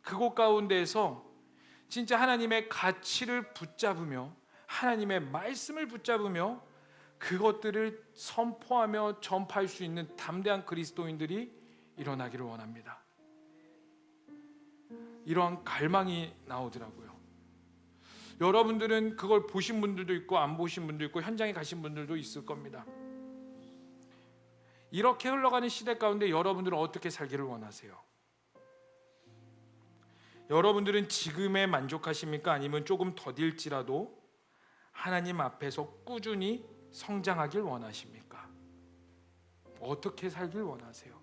그곳 가운데에서 진짜 하나님의 가치를 붙잡으며 하나님의 말씀을 붙잡으며 그것들을 선포하며 전파할 수 있는 담대한 그리스도인들이 일어나기를 원합니다. 이러한 갈망이 나오더라고요. 여러분들은 그걸 보신 분들도 있고 안 보신 분도 있고 현장에 가신 분들도 있을 겁니다. 이렇게 흘러가는 시대 가운데 여러분들은 어떻게 살기를 원하세요? 여러분들은 지금에 만족하십니까? 아니면 조금 더딜지라도 하나님 앞에서 꾸준히 성장하길 원하십니까? 어떻게 살길 원하세요?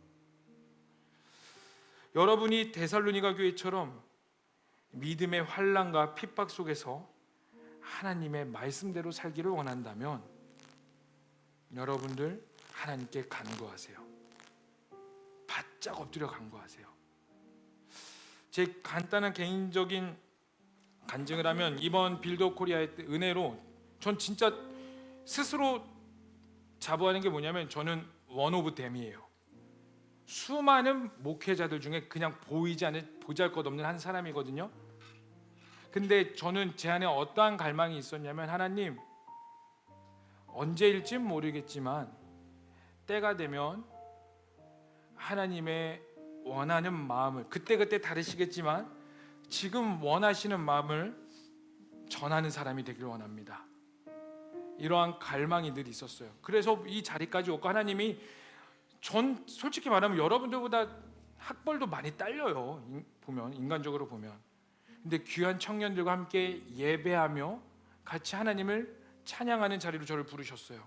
여러분이 데살로니가 교회처럼 믿음의 환난과 핍박 속에서 하나님의 말씀대로 살기를 원한다면 여러분들 하나님께 간구하세요. 바짝 엎드려 간구하세요. 제 간단한 개인적인 간증을 하면 이번 빌드업 코리아의 은혜로 전 진짜 스스로 자부하는 게 뭐냐면 저는 원 오브 댐이에요. 수많은 목회자들 중에 그냥 보이지 않는 보잘것없는 한 사람이거든요. 근데 저는 제 안에 어떠한 갈망이 있었냐면 하나님 언제일진 모르겠지만 때가 되면 하나님의 원하는 마음을 그때그때 다르시겠지만 지금 원하시는 마음을 전하는 사람이 되길 원합니다. 이러한 갈망이 늘 있었어요. 그래서 이 자리까지 오고 하나님이, 전 솔직히 말하면 여러분들보다 학벌도 많이 딸려요. 보면, 인간적으로 보면. 근데 귀한 청년들과 함께 예배하며 같이 하나님을 찬양하는 자리로 저를 부르셨어요.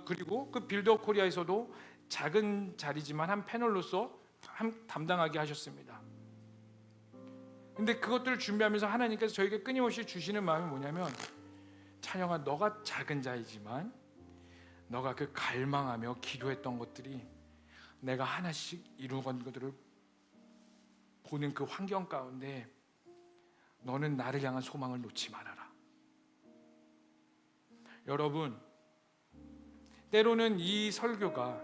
그리고 그 빌드업 코리아에서도 작은 자리지만 한 패널로서 담당하게 하셨습니다. 근데 그것들을 준비하면서 하나님께서 저에게 끊임없이 주시는 마음이 뭐냐면, 찬영아, 너가 작은 자이지만 너가 그 갈망하며 기도했던 것들이 내가 하나씩 이루어간 것들을 보는 그 환경 가운데 너는 나를 향한 소망을 놓지 말아라. 여러분, 때로는 이 설교가,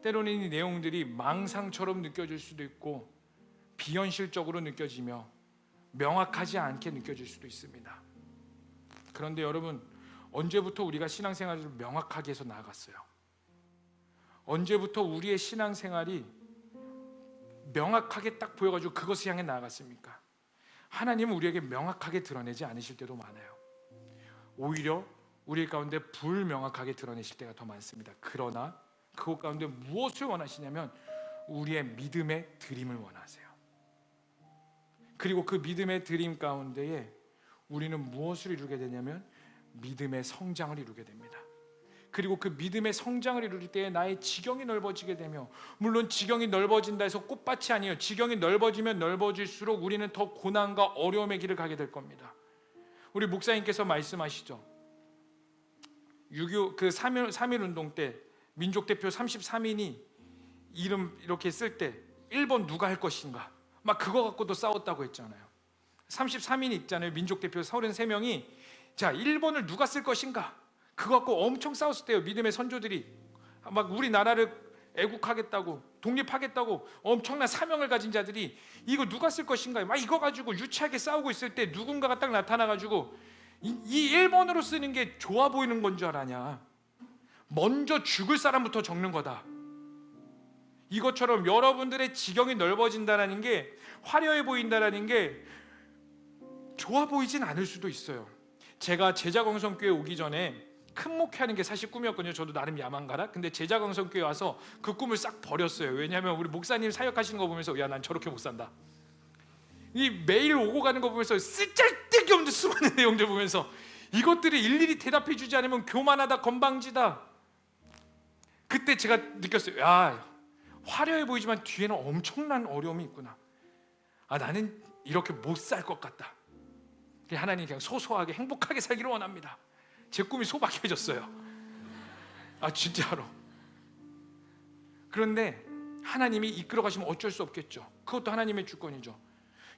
때로는 이 내용들이 망상처럼 느껴질 수도 있고 비현실적으로 느껴지며 명확하지 않게 느껴질 수도 있습니다. 그런데 여러분, 언제부터 우리가 신앙생활을 명확하게 해서 나아갔어요? 언제부터 우리의 신앙생활이 명확하게 딱 보여가지고 그것을 향해 나아갔습니까? 하나님은 우리에게 명확하게 드러내지 않으실 때도 많아요. 오히려 우리 가운데 불명확하게 드러내실 때가 더 많습니다. 그러나 그것 가운데 무엇을 원하시냐면 우리의 믿음의 드림을 원하세요. 그리고 그 믿음의 드림 가운데에 우리는 무엇을 이루게 되냐면 믿음의 성장을 이루게 됩니다. 그리고 그 믿음의 성장을 이룰 때에 나의 지경이 넓어지게 되며, 물론 지경이 넓어진다 해서 꽃밭이 아니에요. 지경이 넓어지면 넓어질수록 우리는 더 고난과 어려움의 길을 가게 될 겁니다. 우리 목사님께서 말씀하시죠. 6.25 그 3.1 운동 때 민족 대표 33인이 이름 이렇게 쓸 때 1번 누가 할 것인가, 막 그거 갖고도 싸웠다고 했잖아요. 33인이 있잖아요. 민족 대표 33명이 자 1번을 누가 쓸 것인가, 그거 갖고 엄청 싸웠을 때요. 믿음의 선조들이 막 우리나라를 애국하겠다고, 독립하겠다고 엄청난 사명을 가진 자들이 이거 누가 쓸 것인가, 막 이거 가지고 유치하게 싸우고 있을 때 누군가가 딱 나타나가지고 이 1번으로 쓰는 게 좋아 보이는 건 줄 알았냐, 먼저 죽을 사람부터 적는 거다. 이것처럼 여러분들의 지경이 넓어진다는 게, 화려해 보인다는 게 좋아 보이진 않을 수도 있어요. 제가 제자광성교회 오기 전에 큰 목회하는 게 사실 꿈이었거든요. 저도 나름 야망가라. 근데 제자광성교회 와서 그 꿈을 싹 버렸어요. 왜냐하면 우리 목사님 사역하시는 거 보면서 야, 난 저렇게 못 산다. 이 매일 오고 가는 거 보면서 쓸데기 없는 수많은 내용들 보면서 이것들이 일일이 대답해 주지 않으면 교만하다, 건방지다. 그때 제가 느꼈어요. 야, 화려해 보이지만 뒤에는 엄청난 어려움이 있구나. 아, 나는 이렇게 못 살 것 같다. 하나님 그냥 소소하게 행복하게 살기를 원합니다. 제 꿈이 소박해졌어요. 아, 진짜로. 그런데 하나님이 이끌어 가시면 어쩔 수 없겠죠. 그것도 하나님의 주권이죠.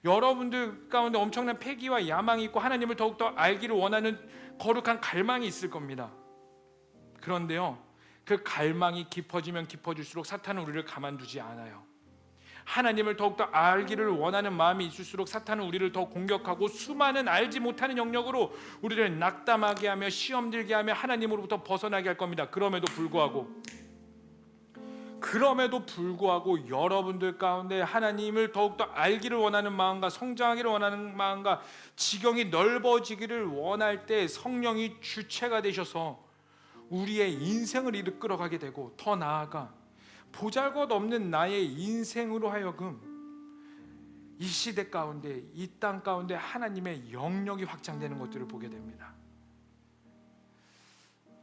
여러분들 가운데 엄청난 패기와 야망이 있고 하나님을 더욱더 알기를 원하는 거룩한 갈망이 있을 겁니다. 그런데요, 그 갈망이 깊어지면 깊어질수록 사탄은 우리를 가만두지 않아요. 하나님을 더욱더 알기를 원하는 마음이 있을수록 사탄은 우리를 더 공격하고 수많은 알지 못하는 영역으로 우리를 낙담하게 하며 시험 들게 하며 하나님으로부터 벗어나게 할 겁니다. 그럼에도 불구하고 여러분들 가운데 하나님을 더욱더 알기를 원하는 마음과 성장하기를 원하는 마음과 지경이 넓어지기를 원할 때 성령이 주체가 되셔서 우리의 인생을 이끌어가게 되고, 더 나아가 보잘것없는 나의 인생으로 하여금 이 시대 가운데, 이 땅 가운데 하나님의 영역이 확장되는 것들을 보게 됩니다.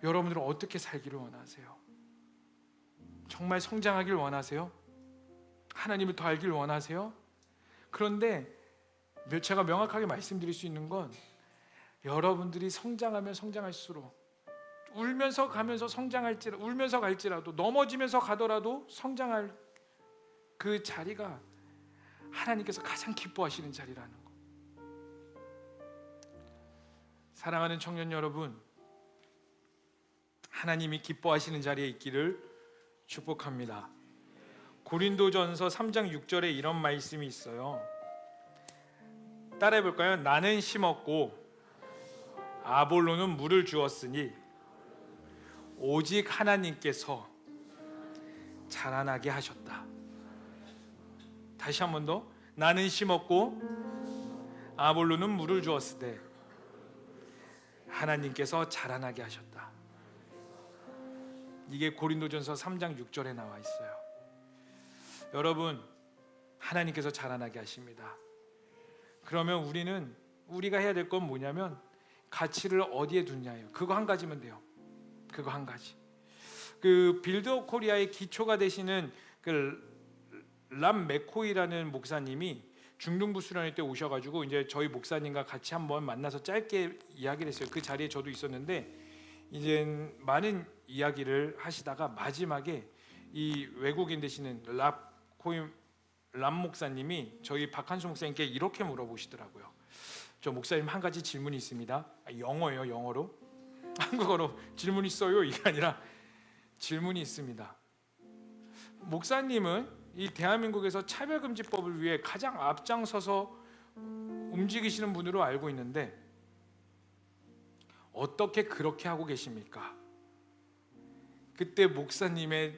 여러분들은 어떻게 살기를 원하세요? 정말 성장하길 원하세요? 하나님을 더 알길 원하세요? 그런데 제가 명확하게 말씀드릴 수 있는 건, 여러분들이 성장하면 성장할수록, 울면서 가면서 성장할지라도, 울면서 갈지라도, 넘어지면서 가더라도 성장할 그 자리가 하나님께서 가장 기뻐하시는 자리라는 거. 사랑하는 청년 여러분, 하나님이 기뻐하시는 자리에 있기를 축복합니다. 고린도전서 3장 6절에 이런 말씀이 있어요. 따라해 볼까요? 나는 심었고 아볼로는 물을 주었으니 오직 하나님께서 자라나게 하셨다. 다시 한 번 더. 나는 심었고 아볼로는 물을 주었으되 하나님께서 자라나게 하셨다. 이게 고린도전서 3장 6절에 나와 있어요. 여러분, 하나님께서 자라나게 하십니다. 그러면 우리가 해야 될 건 뭐냐면 가치를 어디에 두냐예요. 그거 한 가지면 돼요. 그거 한 가지. 그 빌드업 코리아의 기초가 되시는 그 람 맥코이라는 목사님이 중등부 수련회 때 오셔가지고 이제 저희 목사님과 같이 한번 만나서 짧게 이야기를 했어요. 그 자리에 저도 있었는데 이제 많은 이야기를 하시다가 마지막에 이 외국인 되시는 람 목사님이 저희 박한수 목사님께 이렇게 물어보시더라고요. 저 목사님 한 가지 질문이 있습니다. 영어예요. 영어로. 한국어로 질문 있어요 이게 아니라 질문이 있습니다. 목사님은 이 대한민국에서 차별금지법을 위해 가장 앞장서서 움직이시는 분으로 알고 있는데 어떻게 그렇게 하고 계십니까? 그때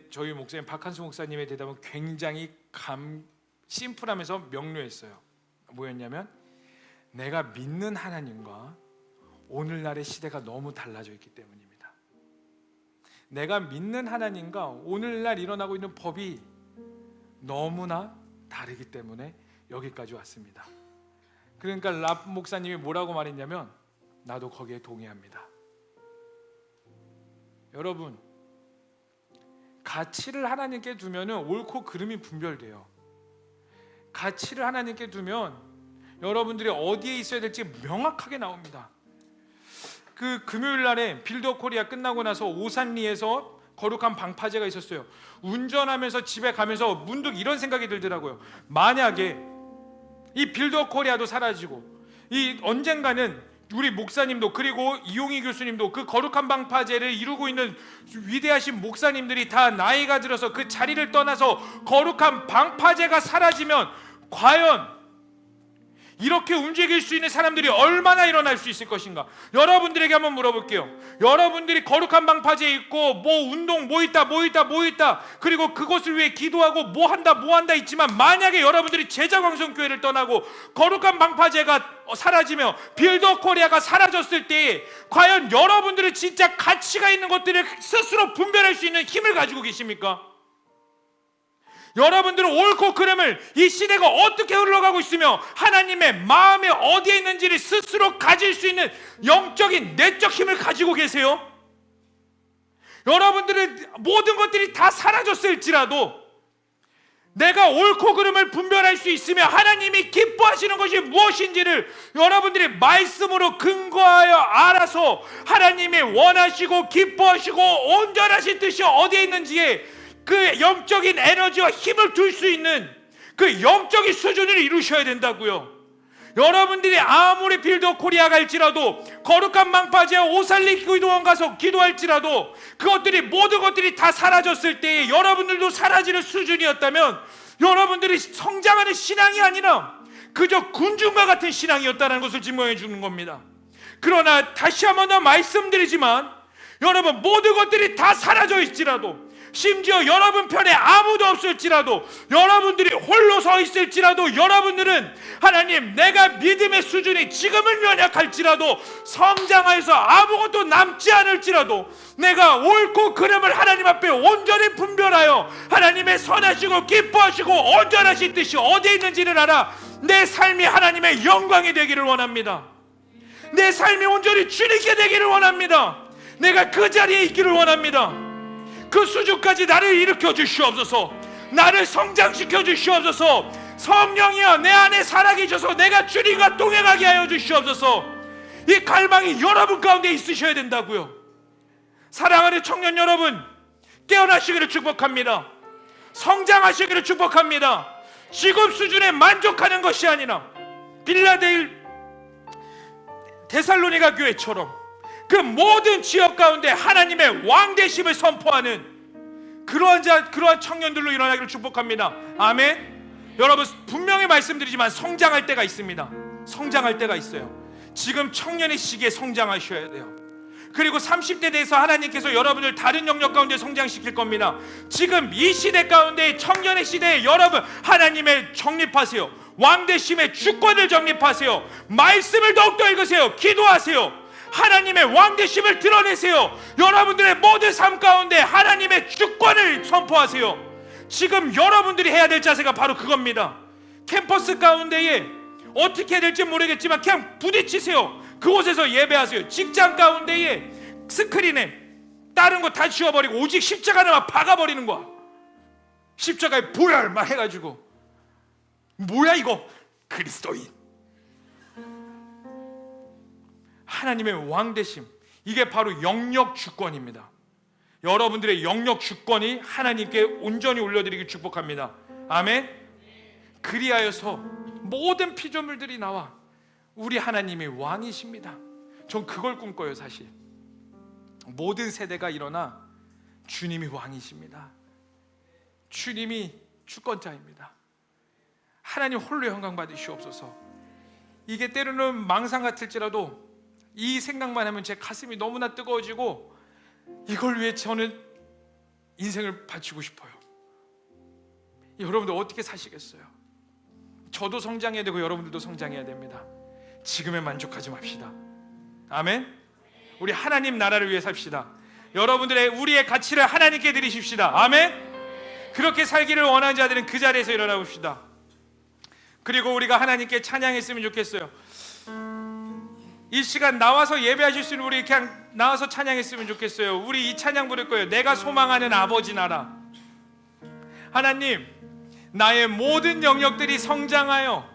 저희 목사님 박한수 목사님의 대답은 굉장히 심플하면서 명료했어요. 뭐였냐면 내가 믿는 하나님과 오늘날의 시대가 너무 달라져 있기 때문입니다. 내가 믿는 하나님과 오늘날 일어나고 있는 법이 너무나 다르기 때문에 여기까지 왔습니다. 그러니까 랍 목사님이 뭐라고 말했냐면 나도 거기에 동의합니다. 여러분, 가치를 하나님께 두면 옳고 그름이 분별돼요. 가치를 하나님께 두면 여러분들이 어디에 있어야 될지 명확하게 나옵니다. 그 금요일 날에 빌드업 코리아 끝나고 나서 오산리에서 거룩한 방파제가 있었어요. 운전하면서 집에 가면서 문득 이런 생각이 들더라고요. 만약에 이 빌드업 코리아도 사라지고 이 언젠가는 우리 목사님도 그리고 이용희 교수님도 그 거룩한 방파제를 이루고 있는 위대하신 목사님들이 다 나이가 들어서 그 자리를 떠나서 거룩한 방파제가 사라지면 과연 이렇게 움직일 수 있는 사람들이 얼마나 일어날 수 있을 것인가? 여러분들에게 한번 물어볼게요. 여러분들이 거룩한 방파제에 있고 뭐 운동 뭐 있다 그리고 그것을 위해 기도하고 뭐 한다 있지만 만약에 여러분들이 제자광성교회를 떠나고 거룩한 방파제가 사라지며 빌드업 코리아가 사라졌을 때 과연 여러분들은 진짜 가치가 있는 것들을 스스로 분별할 수 있는 힘을 가지고 계십니까? 여러분들은 옳고 그름을 이 시대가 어떻게 흘러가고 있으며 하나님의 마음이 어디에 있는지를 스스로 가질 수 있는 영적인 내적 힘을 가지고 계세요? 여러분들은 모든 것들이 다 사라졌을지라도 내가 옳고 그름을 분별할 수 있으며 하나님이 기뻐하시는 것이 무엇인지를 여러분들이 말씀으로 근거하여 알아서 하나님이 원하시고 기뻐하시고 온전하신 뜻이 어디에 있는지에 그 영적인 에너지와 힘을 둘 수 있는 그 영적인 수준을 이루셔야 된다고요. 여러분들이 아무리 빌드업 코리아 갈지라도 거룩한 방파제와 오살리 기도원 가서 기도할지라도 모든 것들이 다 사라졌을 때에 여러분들도 사라지는 수준이었다면 여러분들이 성장하는 신앙이 아니라 그저 군중과 같은 신앙이었다는 것을 증명해 주는 겁니다. 그러나 다시 한 번 더 말씀드리지만 여러분, 모든 것들이 다 사라져 있지라도 심지어 여러분 편에 아무도 없을지라도 여러분들이 홀로 서 있을지라도 여러분들은 하나님, 내가 믿음의 수준이 지금은 연약할지라도 성장해서 아무것도 남지 않을지라도 내가 옳고 그름을 하나님 앞에 온전히 분별하여 하나님의 선하시고 기뻐하시고 온전하신 뜻이 어디에 있는지를 알아 내 삶이 하나님의 영광이 되기를 원합니다. 내 삶이 온전히 주님께 되기를 원합니다. 내가 그 자리에 있기를 원합니다. 그 수준까지 나를 일으켜 주시옵소서. 나를 성장시켜 주시옵소서. 성령이여, 내 안에 살아계셔서 내가 주님과 동행하게 하여 주시옵소서. 이 갈망이 여러분 가운데 있으셔야 된다고요. 사랑하는 청년 여러분, 깨어나시기를 축복합니다. 성장하시기를 축복합니다. 지금 수준에 만족하는 것이 아니라 데살로니가 교회처럼 그 모든 지역 가운데 하나님의 왕되심을 선포하는 그러한 청년들로 일어나기를 축복합니다. 아멘. 여러분, 분명히 말씀드리지만 성장할 때가 있습니다. 성장할 때가 있어요. 지금 청년의 시기에 성장하셔야 돼요. 그리고 30대 돼서 하나님께서 여러분을 다른 영역 가운데 성장시킬 겁니다. 지금 이 시대 가운데 청년의 시대에 여러분 하나님의 정립하세요. 왕되심의 주권을 정립하세요. 말씀을 더욱더 읽으세요. 기도하세요. 하나님의 왕되심을 드러내세요. 여러분들의 모든 삶 가운데 하나님의 주권을 선포하세요. 지금 여러분들이 해야 될 자세가 바로 그겁니다. 캠퍼스 가운데에 어떻게 해야 될지 모르겠지만 그냥 부딪히세요. 그곳에서 예배하세요. 직장 가운데에 스크린에 다른 거 다 지워버리고 오직 십자가를 박아버리는 거야. 십자가에 보혈 막 해가지고, 뭐야 이거? 그리스도인. 하나님의 왕되심, 이게 바로 영역 주권입니다. 여러분들의 영역 주권이 하나님께 온전히 올려드리기 축복합니다. 아멘. 그리하여서 모든 피조물들이 나와 우리 하나님이 왕이십니다. 전 그걸 꿈꿔요. 사실 모든 세대가 일어나 주님이 왕이십니다. 주님이 주권자입니다. 하나님 홀로 영광 받으시옵소서. 이게 때로는 망상 같을지라도 이 생각만 하면 제 가슴이 너무나 뜨거워지고, 이걸 위해 저는 인생을 바치고 싶어요. 여러분들 어떻게 사시겠어요? 저도 성장해야 되고 여러분들도 성장해야 됩니다. 지금에 만족하지 맙시다. 아멘. 우리 하나님 나라를 위해 삽시다. 여러분들의 우리의 가치를 하나님께 드리십시다. 아멘. 그렇게 살기를 원하는 자들은 그 자리에서 일어나 봅시다. 그리고 우리가 하나님께 찬양했으면 좋겠어요. 이 시간 나와서 예배하실 수 있는 우리 그냥 나와서 찬양했으면 좋겠어요. 우리 이 찬양 부를 거예요. 내가 소망하는 아버지 나라. 하나님, 나의 모든 영역들이 성장하여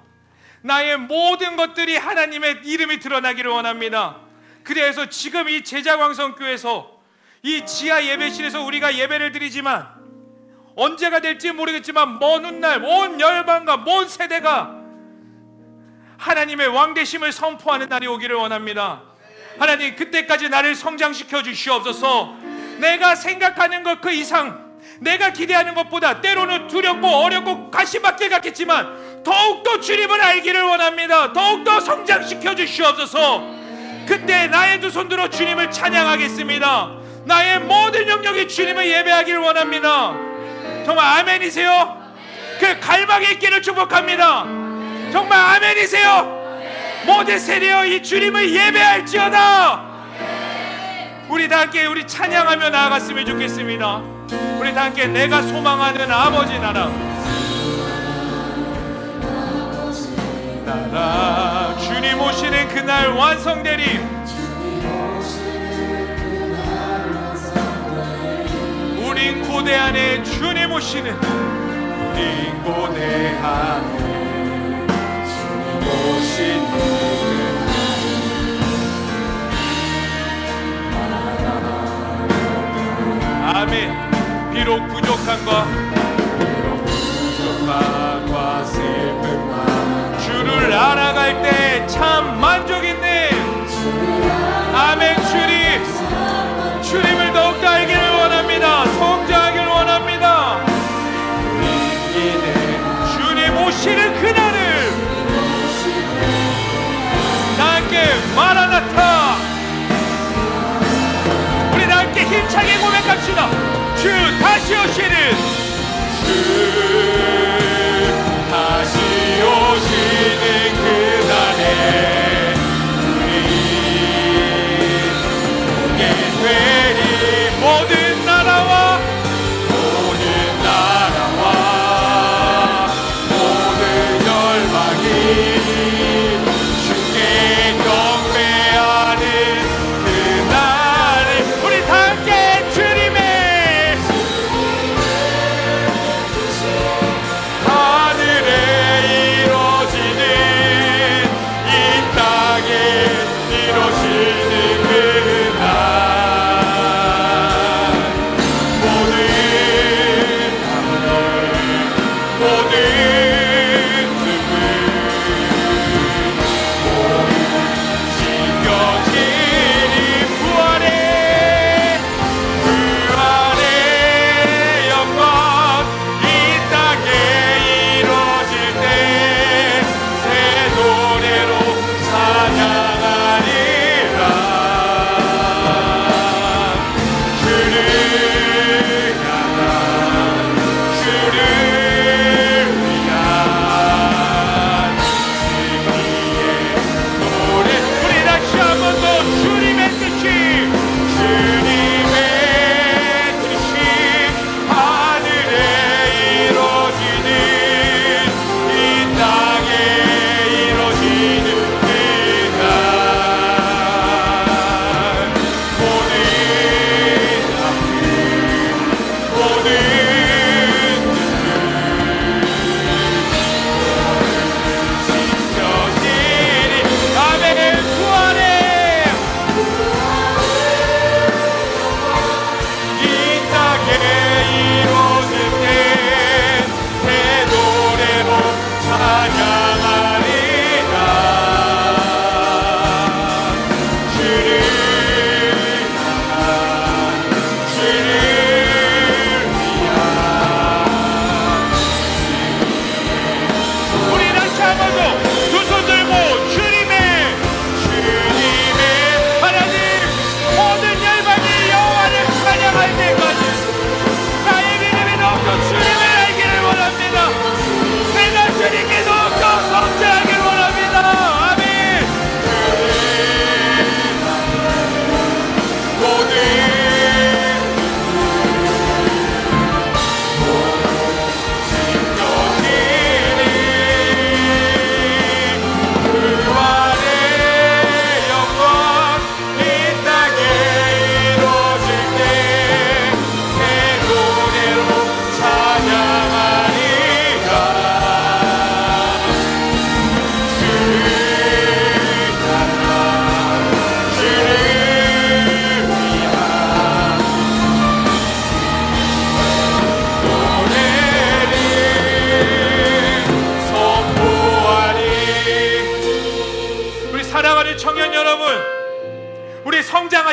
나의 모든 것들이 하나님의 이름이 드러나기를 원합니다. 그래서 지금 이 제자광성교회에서 이 지하 예배실에서 우리가 예배를 드리지만, 언제가 될지 모르겠지만 먼 훗날 온 열방과 온 세대가 하나님의 왕되심을 선포하는 날이 오기를 원합니다. 하나님, 그때까지 나를 성장시켜 주시옵소서. 내가 생각하는 것 그 이상, 내가 기대하는 것보다 때로는 두렵고 어렵고 가시밭길 같겠지만 더욱더 주님을 알기를 원합니다. 더욱더 성장시켜 주시옵소서. 그때 나의 두 손 들어 주님을 찬양하겠습니다. 나의 모든 영역이 주님을 예배하기를 원합니다. 정말 아멘이세요? 그 갈망의 길을 축복합니다. 정말 아멘이세요? 모든 세대여 이 주님을 예배할지어다. 우리 다 함께 우리 찬양하며 나아갔으면 좋겠습니다. 우리 다 함께 내가 소망하는 아버지 나라. 나라 주님 오시는 그날 완성되리. 우린 고대하네 주님 오시는, 우린 고대하네 주님 오시는. 아멘. 비록 부족함과 슬픔과 주를 알아갈 때 참 만족 있네. 아멘. 주님을 더욱더 알기를 원합니다. 성장하기를 원합니다. 주님 오시는 그날을 다 함께 마라나타. 우리 다 함께 힘차게 고백합시다. 주 다시 오시는, 주 다시 오시는 그날에 우리 보게 되리. 모든 나라와 모든 열방이 주께 경배하는 그날을 우리 다 함께 주님의 하늘에 이루어지는, 이 땅에 이루어지는 그날. 주를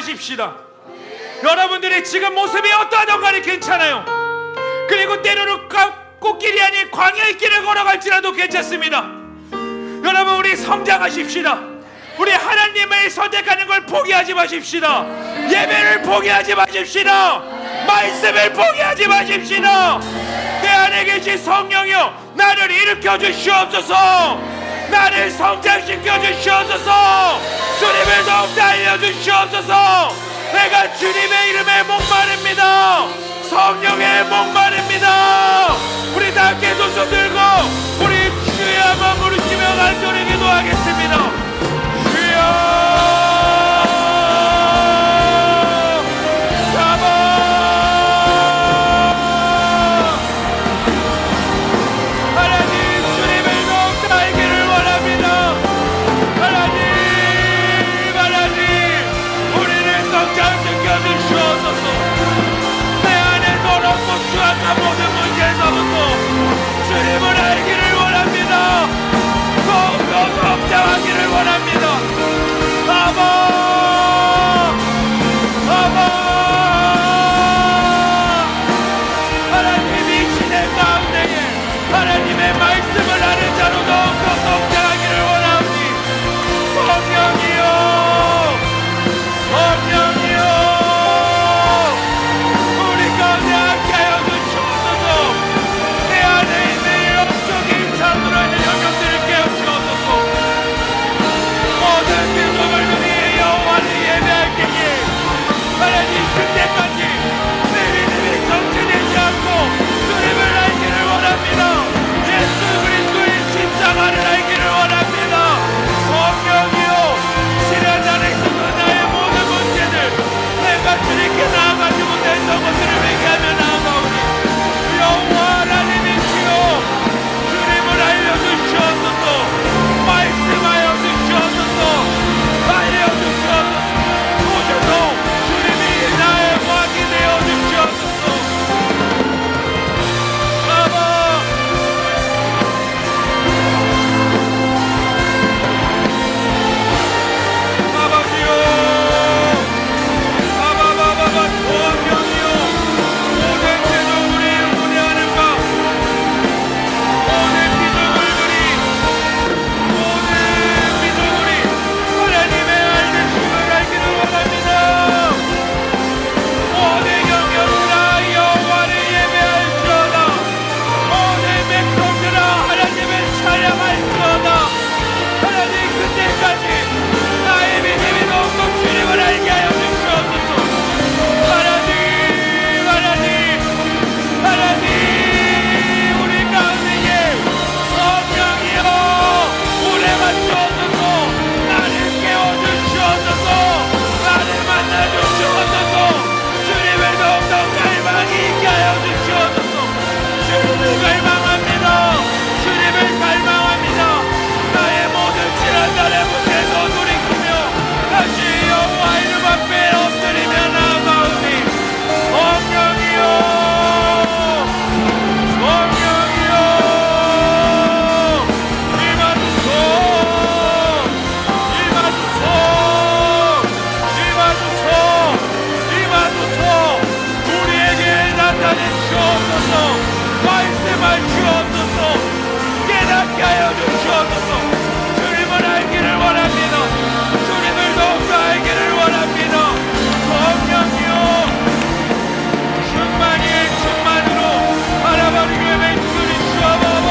성장하십시다. 여러분들의 지금 모습이 어떠하든 간에 괜찮아요. 그리고 때로는 꽃길이 아닌 광야의 길을 걸어갈지라도 괜찮습니다. 여러분, 우리 성장하십시다. 우리 하나님을 선택하는 걸 포기하지 마십시다. 예배를 포기하지 마십시다. 말씀을 포기하지 마십시다. 내 안에 계신 성령이여, 나를 일으켜 주시옵소서. 나를 성장시켜 주시옵소서. 주님을 더욱 알려주시옵소서. 내가 주님의 이름에 목마릅니다. 성령의 목마릅니다. 우리 다 함께 두 손 들고 우리 주여 한번 부르시며 간절히 기도하겠습니다. 주여 모든 문제에서부터 주님을 알기를 원합니다. 더욱더 성장하기를 원합니다. 아바 하나님이 시대 가운데에 하나님의 말씀을 아는 자로 더욱더 성장하기를 원하오니 성령이여 그때까지 내 믿음이 정체되지 않고 주님을 알기를 원합니다. 예수 그리스도의 십자가를 알기를 원합니다. 성령이여, 지난 안에 있었던 나의 모든 문제들, 내가 주님께 나아가지 못했던 것들을 회개하며 나아가오니 여호와 하나님이시여, 주님을 알려주시옵소서. 말씀하여 주시옵소서. 알려주시옵소서. 오셔서 나의 왕이 되어 주시옵소서. 아바 아버지요, 아바바바바 성령이요, 모든 피조물이 문의하는 바, 모든 피조물이 하나님의 알려주심을 알기를 원합니다. 모든 영역들아 여호와를 예배할지어다. 모든 백성들아 하나님을 찬양할지어다. 하나님, 그때까지 나의 믿음이 더욱더 주님을 알게 하여 주시옵소서. 하나님, 우리 가운데에 성령이여 운행하 주옵소서. 나를 깨워주시옵소서. 나를 만나주시옵소서. 주님을 더욱더 갈망이 있게 하여 주시옵소서. 주님을 갈망합니다. 주님을 갈망합니다. 나의 모든 지난날의 문제도 돌이키며 다시 여호와 이름 앞에 엎드리며 나아가오니 성령이여, 우리에게 나타내시옵소서. 말씀할 주옵소서. 깨닫게 하여 주시옵소서. 주님을 알기를 원합니다. 주님을 더욱더 알기를 원합니다. 성령이여, 충만으로 바라버리게 주시옵소서.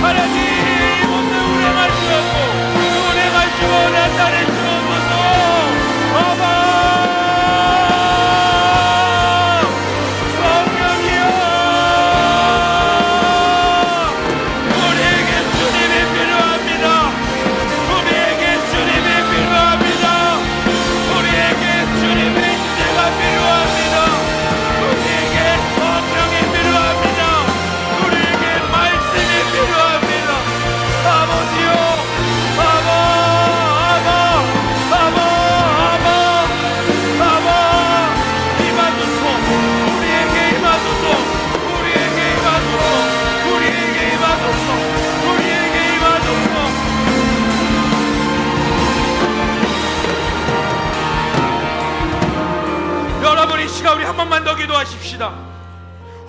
하나님, 오늘 운행하시고 나타내 주옵소서. 성령이여, 우리에게 주님이 필요합니다. 번만 더 기도하십시다.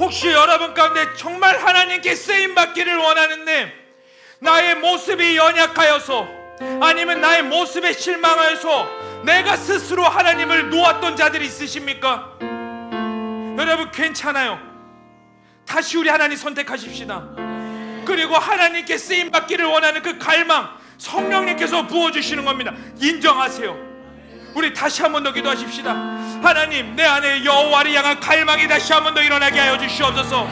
혹시 여러분 가운데 정말 하나님께 쓰임받기를 원하는데 나의 모습이 연약하여서, 아니면 나의 모습에 실망하여서 내가 스스로 하나님을 놓았던 자들이 있으십니까? 여러분, 괜찮아요. 다시 우리 하나님 선택하십시다. 그리고 하나님께 쓰임받기를 원하는 그 갈망, 성령님께서 부어주시는 겁니다. 인정하세요. 우리 다시 한 번 더 기도하십시다. 하나님, 내 안에 여호와를 향한 갈망이 다시 한 번 더 일어나게 하여 주시옵소서.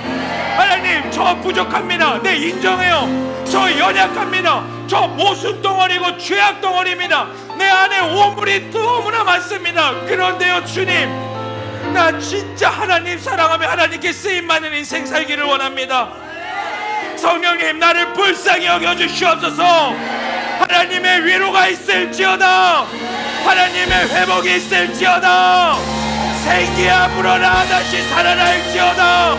하나님, 저 부족합니다. 네, 인정해요. 저 연약합니다. 저 모순 덩어리고 죄악 덩어리입니다. 내 안에 오물이 너무나 많습니다. 그런데요, 주님, 나 진짜 하나님 사랑하며 하나님께 쓰임받는 인생 살기를 원합니다. 성령님, 나를 불쌍히 여겨주시옵소서. 하나님의 위로가 있을지어다. 하나님의 회복이 있을지어다. 생기야 불어라 다시 살아날지어다.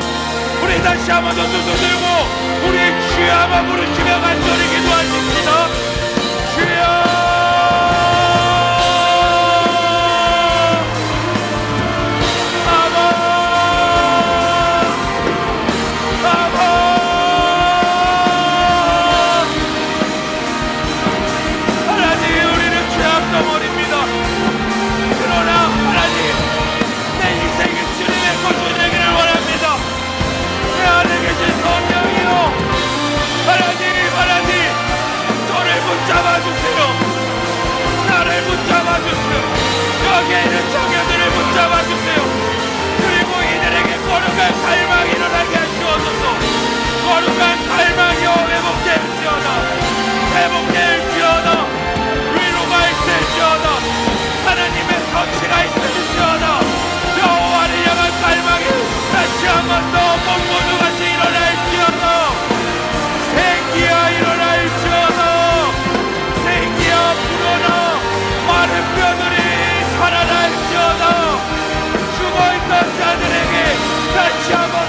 우리 다시 한번 더 두 손 들고 우리의 주여 한번 부르시며 간절히 기도하십시다. 주여, 붙잡아주세요. 나를 붙잡아주세요. 여기에 있는 청년들을 붙잡아주세요. 그리고 이들에게 거룩한 갈망이 일어나게 하시옵소서. 거룩한 갈망이 회복될지어다. 회복될지어다. 위로가 있을지어다. 하나님의 터치가 있을지어다. 여호와를 향한 갈망이 다시 한 번 더 몽고주같이 일어날지어다. 생기야 일어날지어다. 마른 뼈들이 살아날지어다. 죽어있던 자들에게 다시 한번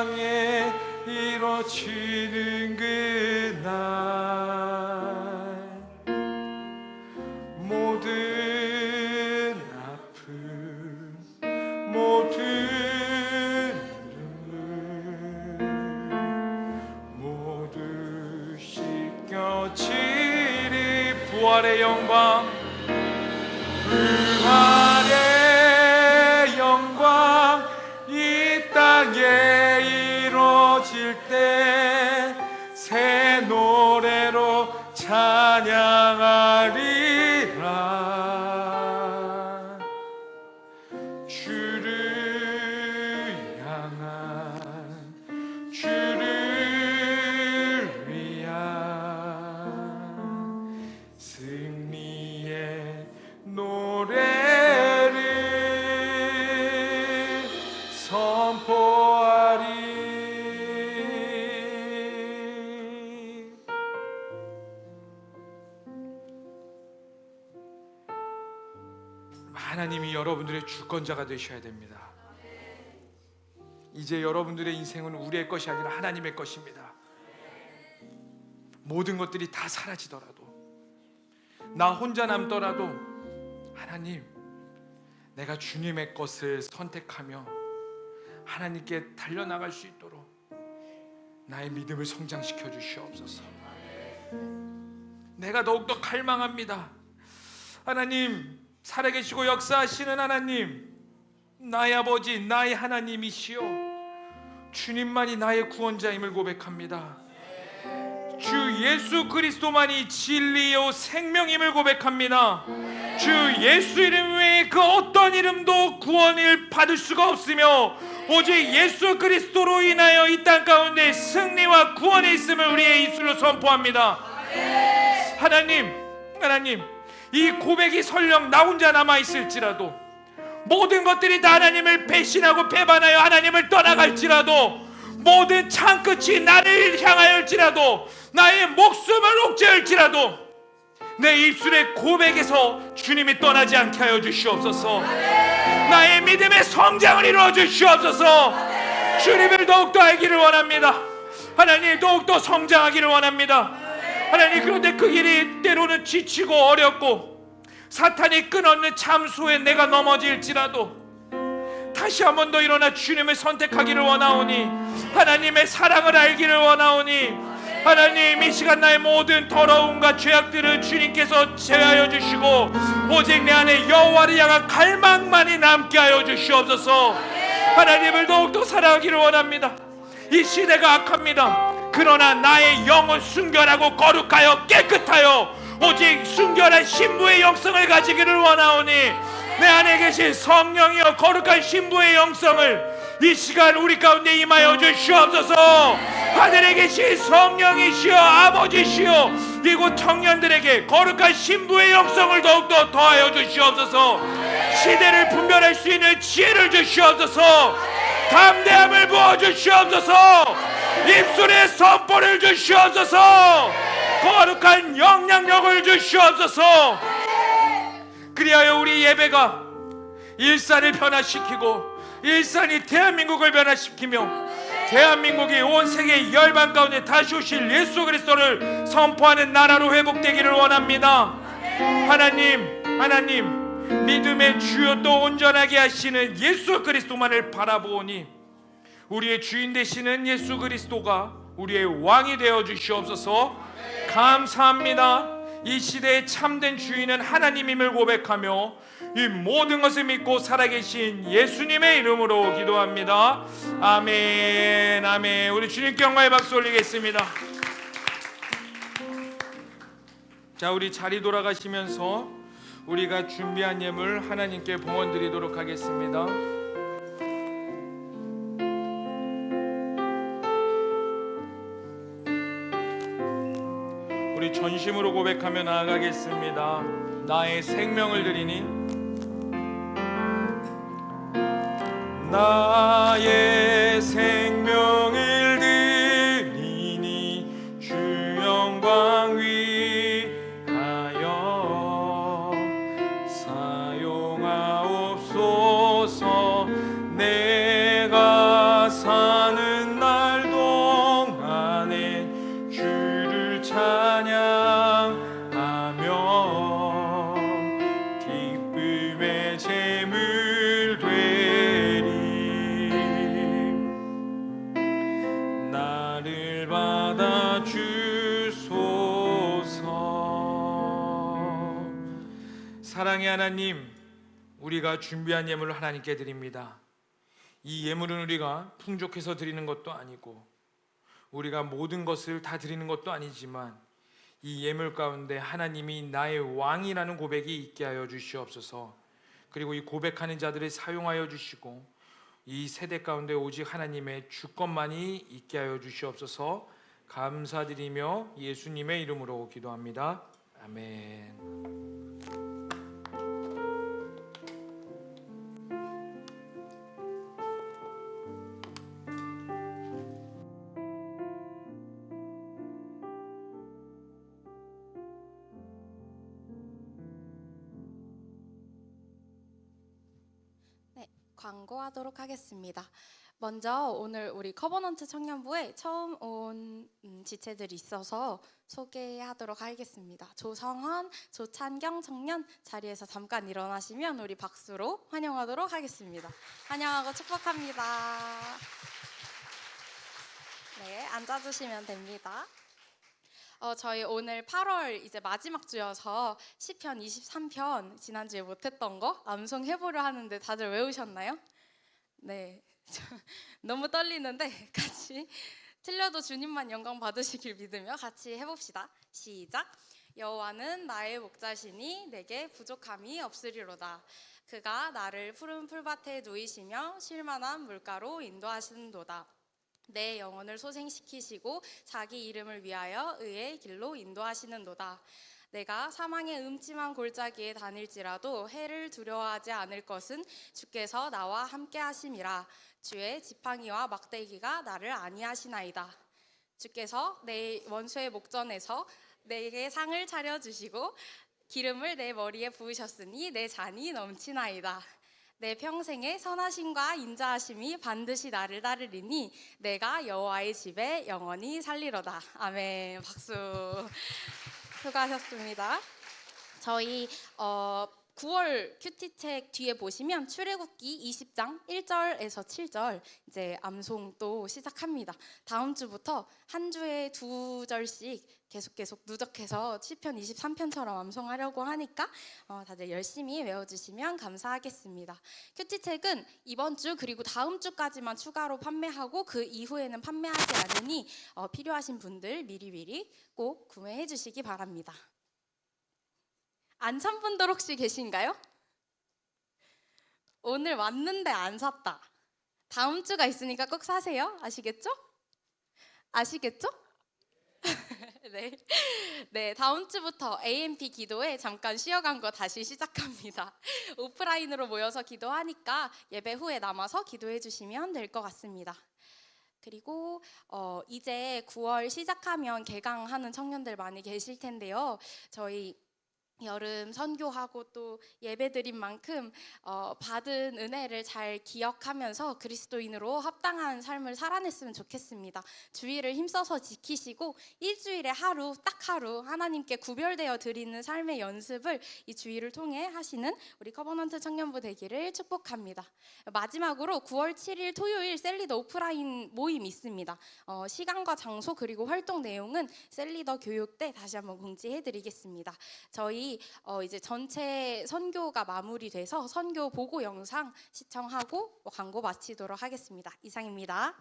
땅에 이루어지는 그날 모든 아픔 모든 모두 씻겨지리 부활의 영광 부활의 영광 이 땅에 이루어질 때 새 노래로 찬양하리라 주를 향한 주를 위한 승리의 노래를 선포하리. 하나님이 여러분들의 주권자가 되셔야 됩니다. 이제 여러분들의 인생은 우리의 것이 아니라 하나님의 것입니다. 모든 것들이 다 사라지더라도, 나 혼자 남더라도 하나님, 내가 주님의 것을 선택하며 하나님께 달려나갈 수 있도록 나의 믿음을 성장시켜 주시옵소서. 내가 더욱더 갈망합니다. 하나님, 살아계시고 역사하시는 하나님, 나의 아버지, 나의 하나님이시여, 주님만이 나의 구원자임을 고백합니다. 주 예수 그리스도만이 진리요 생명임을 고백합니다. 주 예수 이름 외에 그 어떤 이름도 구원을 받을 수가 없으며 오직 예수 그리스도로 인하여 이 땅 가운데 승리와 구원이 있음을 우리의 입술로 선포합니다. 하나님, 이 고백이 설령 나 혼자 남아있을지라도, 모든 것들이 다 하나님을 배신하고 배반하여 하나님을 떠나갈지라도, 모든 창끝이 나를 향하여일지라도, 나의 목숨을 옥죄할지라도 내 입술의 고백에서 주님이 떠나지 않게 하여 주시옵소서. 나의 믿음의 성장을 이루어 주시옵소서. 주님을 더욱더 알기를 원합니다. 하나님, 더욱더 성장하기를 원합니다. 하나님, 그런데 그 길이 때로는 지치고 어렵고 사탄이 끊어놓는 참수에 내가 넘어질지라도 다시 한 번 더 일어나 주님을 선택하기를 원하오니, 하나님의 사랑을 알기를 원하오니, 하나님, 이 시간 나의 모든 더러움과 죄악들을 주님께서 제하여 주시고 오직 내 안에 여호와를 향한 갈망만이 남게 하여 주시옵소서. 하나님을 더욱더 사랑하기를 원합니다. 이 시대가 악합니다. 그러나 나의 영은 순결하고 거룩하여 깨끗하여 오직 순결한 신부의 영성을 가지기를 원하오니, 내 안에 계신 성령이여 거룩한 신부의 영성을 이 시간 우리 가운데 임하여 주시옵소서. 하늘에 계신 성령이시여 아버지시여 이곳 청년들에게 거룩한 신부의 영성을 더욱더 더하여 주시옵소서. 시대를 분별할 수 있는 지혜를 주시옵소서. 담대함을 부어주시옵소서. 입술에 선포를 주시옵소서. 거룩한 영향력을 주시옵소서. 그리하여 우리 예배가 일산을 변화시키고 일산이 대한민국을 변화시키며 대한민국이 온 세계 열방 가운데 다시 오실 예수 그리스도를 선포하는 나라로 회복되기를 원합니다. 하나님, 믿음의 주요 또 온전하게 하시는 예수 그리스도만을 바라보니 우리의 주인 되시는 예수 그리스도가 우리의 왕이 되어 주시옵소서. 감사합니다. 이 시대의 참된 주인은 하나님임을 고백하며 이 모든 것을 믿고 살아계신 예수님의 이름으로 기도합니다. 아멘, 아멘. 우리 주님께 영광의 박수 올리겠습니다. 자, 우리 자리 돌아가시면서 우리가 준비한 예물 하나님께 봉헌 드리도록 하겠습니다. 우리 전심으로 고백하며 나아가겠습니다. 나의 생명을 드리니, 나의 생명을 드리니 주 영광 위하여 사용하옵소서. 내가 사는 하나님, 우리가 준비한 예물을 하나님께 드립니다. 이 예물은 우리가 풍족해서 드리는 것도 아니고 우리가 모든 것을 다 드리는 것도 아니지만 이 예물 가운데 하나님이 나의 왕이라는 고백이 있게 하여 주시옵소서. 그리고 이 고백하는 자들을 사용하여 주시고 이 세대 가운데 오직 하나님의 주권만이 있게 하여 주시옵소서. 감사드리며 예수님의 이름으로 기도합니다. 아멘. 광고하도록 하겠습니다. 먼저 오늘 우리 커버넌트 청년부에 처음 온 지체들이 있어서 소개하도록 하겠습니다. 조성헌, 조찬경 청년 자리에서 잠깐 일어나시면 우리 박수로 환영하도록 하겠습니다. 환영하고 축복합니다. 네, 앉아주시면 됩니다. 저희 오늘 8월 이제 마지막 주여서 시편 23편 지난주에 못했던 거 암송해보려 하는데 다들 외우셨나요? 네, 너무 떨리는데 같이 틀려도 주님만 영광 받으시길 믿으며 같이 해봅시다. 시작. 여호와는 나의 목자시니 내게 부족함이 없으리로다. 그가 나를 푸른 풀밭에 누이시며 쉴만한 물가로 인도하시는도다. 내 영혼을 소생시키시고 자기 이름을 위하여 의의 길로 인도하시는도다. 내가 사망의 음침한 골짜기에 다닐지라도 해를 두려워하지 않을 것은 주께서 나와 함께 하심이라. 주의 지팡이와 막대기가 나를 안위하시나이다. 주께서 내 원수의 목전에서 내게 상을 차려주시고 기름을 내 머리에 부으셨으니 내 잔이 넘치나이다. 내 평생에 선하심과 인자하심이 반드시 나를 따르리니 내가 여호와의 집에 영원히 살리로다. 아멘. 박수. 수고하셨습니다. 저희 9월 큐티책 뒤에 보시면 출애굽기 20장 1절에서 7절 이제 암송 또 시작합니다. 다음 주부터 한 주에 2절씩 계속 누적해서 시편 23편처럼 암송하려고 하니까 다들 열심히 외워주시면 감사하겠습니다. 큐티책은 이번 주 그리고 다음 주까지만 추가로 판매하고 그 이후에는 판매하지 않으니 필요하신 분들 미리 꼭 구매해 주시기 바랍니다. 안 산 분들 혹시 계신가요? 오늘 왔는데 안 샀다. 다음 주가 있으니까 꼭 사세요. 아시겠죠? 아시겠죠? 네, 다음 주부터 AMP 기도회 잠깐 쉬어간 거 다시 시작합니다. 오프라인으로 모여서 기도하니까 예배 후에 남아서 기도해 주시면 될 것 같습니다. 그리고 이제 9월 시작하면 개강하는 청년들 많이 계실 텐데요. 저희 여름 선교하고 또 예배드린 만큼 받은 은혜를 잘 기억하면서 그리스도인으로 합당한 삶을 살아냈으면 좋겠습니다. 주의를 힘써서 지키시고 일주일에 하루, 딱 하루 하나님께 구별되어 드리는 삶의 연습을 이 주의를 통해 하시는 우리 커버넌트 청년부 되기를 축복합니다. 마지막으로 9월 7일 토요일 셀리더 오프라인 모임 있습니다. 시간과 장소 그리고 활동 내용은 셀리더 교육 때 다시 한번 공지해드리겠습니다. 저희 이제 전체 선교가 마무리돼서 선교 보고 영상 시청하고 광고 마치도록 하겠습니다. 이상입니다.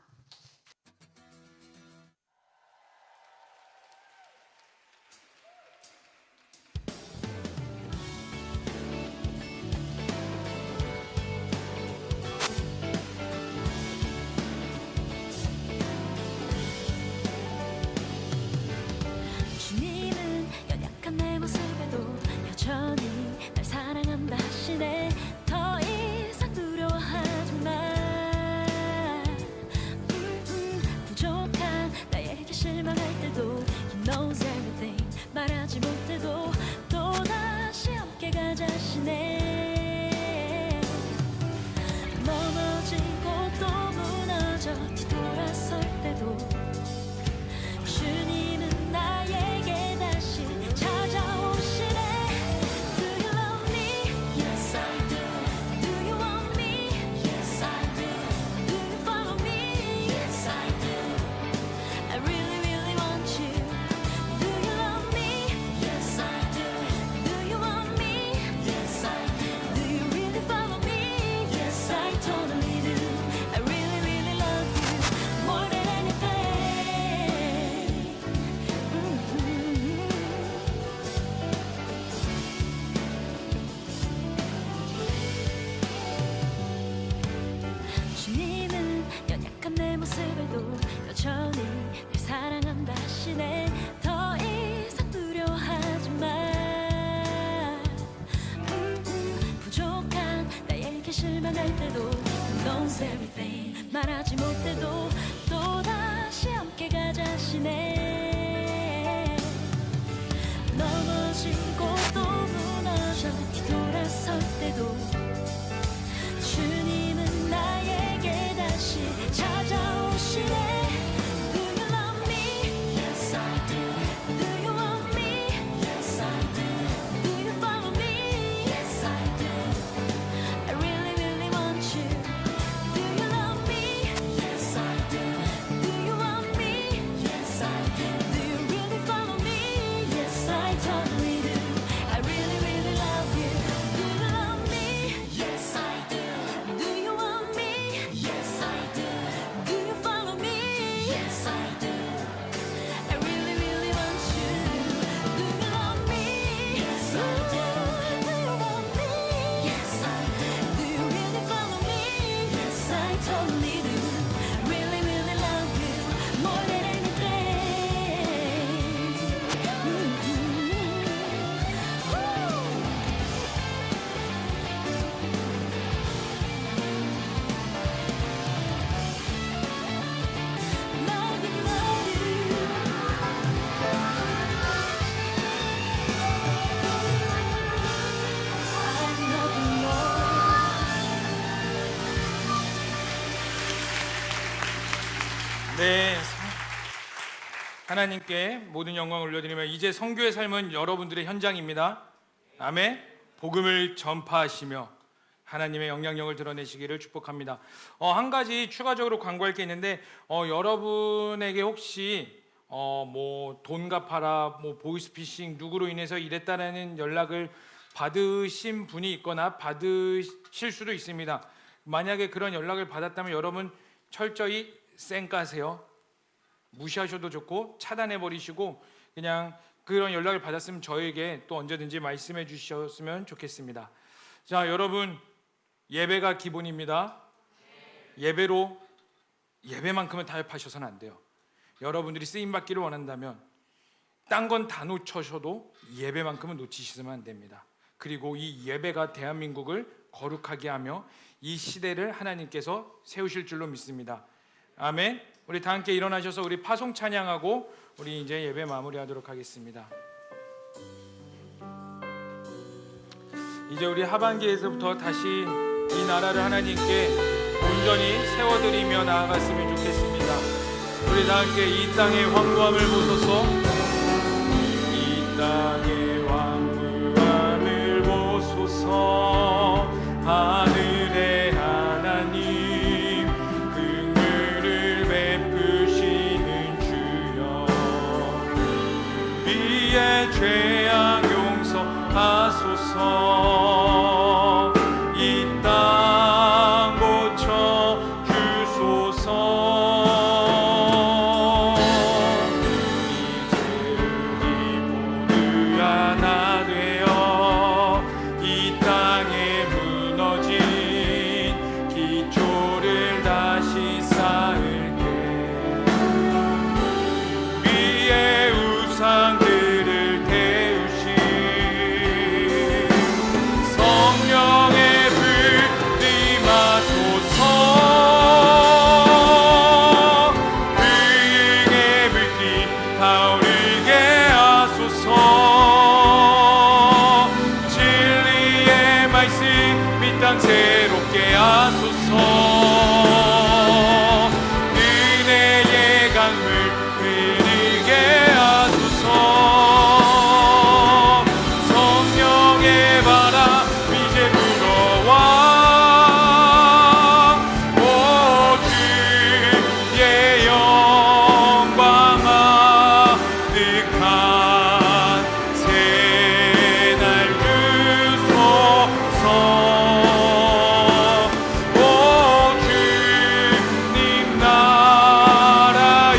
주님은 연약한 내 모습에도 여전히 날 사랑한다 하시네. 더 이상 두려워하지 마. 주님은 연약한 내 모습에도 여전히 늘 사랑한다 하시네. 더 이상 두려워하지 마. 부족한 나에게 실망할 때도 knows everything 말하지 못해도 또다시 함께 가자 하시네. 넘어지고 또 무너져 뒤돌아설 때도 주님은 나에게 다시 찾아오시네. Do you love me? Yes I do. Do you want me? Yes I do. Do you follow me? Yes I do. I really really want you. Do you love me? Yes I do. Do you want me? Yes I do. Do you really follow me? Yes I totally do. I really really love you. Do you love me? Yes I do. Do you want me? Yes I do. Do you follow me? Yes I do. I really really want you. Do you love me? Yes I do. Do you want me? Yes I do. Do you really follow me? Yes I totally do. Really really love you more than anything. Love you, love you. I love you more. 네, 하나님께 모든 영광을 올려드리며 이제 선교의 삶은 여러분들의 현장입니다. 아멘. 복음을 전파하시며 하나님의 영향력을 드러내시기를 축복합니다. 한 가지 추가적으로 광고할 게 있는데 여러분에게 혹시 뭐 돈 갚아라, 뭐 보이스피싱 누구로 인해서 이랬다라는 연락을 받으신 분이 있거나 받으실 수도 있습니다. 만약에 그런 연락을 받았다면 여러분 철저히 쌩까세요. 무시하셔도 좋고 차단해 버리시고 그냥 그런 연락을 받았으면 저에게 또 언제든지 말씀해 주셨으면 좋겠습니다. 자, 여러분 예배가 기본입니다. 예배만큼은 타협하셔서는 안 돼요. 여러분들이 쓰임 받기를 원한다면 딴 건 다 놓쳐셔도 예배만큼은 놓치시면 안 됩니다. 그리고 이 예배가 대한민국을 거룩하게 하며 이 시대를 하나님께서 세우실 줄로 믿습니다. 아멘. 우리 다 함께 일어나셔서 우리 파송 찬양하고 우리 이제 예배 마무리하도록 하겠습니다. 이제 우리 하반기에서부터 다시 이 나라를 하나님께 온전히 세워드리며 나아갔으면 좋겠습니다. 우리 다 함께 이 땅의 황무함을 보소서. 이 땅의 황무함을 보소서. 하늘의 하나님 긍휼을 베푸시는 주여, 우리의 죄악 용서하소서. 이 땅 고쳐 주소서. 이제 우리 모두 하나 되어 이 땅에 무너진 기초를 다시 쌓을게. 위의 우상들을 태우신 성령의 불 임하소서. 그 영의 불빛 타오르게 하소서. 진리의 말씀 이 땅 새롭게 하소서. 은혜의 강물 흐르게 하소서. 성령의 바람 이제 불어와. 오 주의 영광 가득한 새날 주소서. 오 주님 나라 이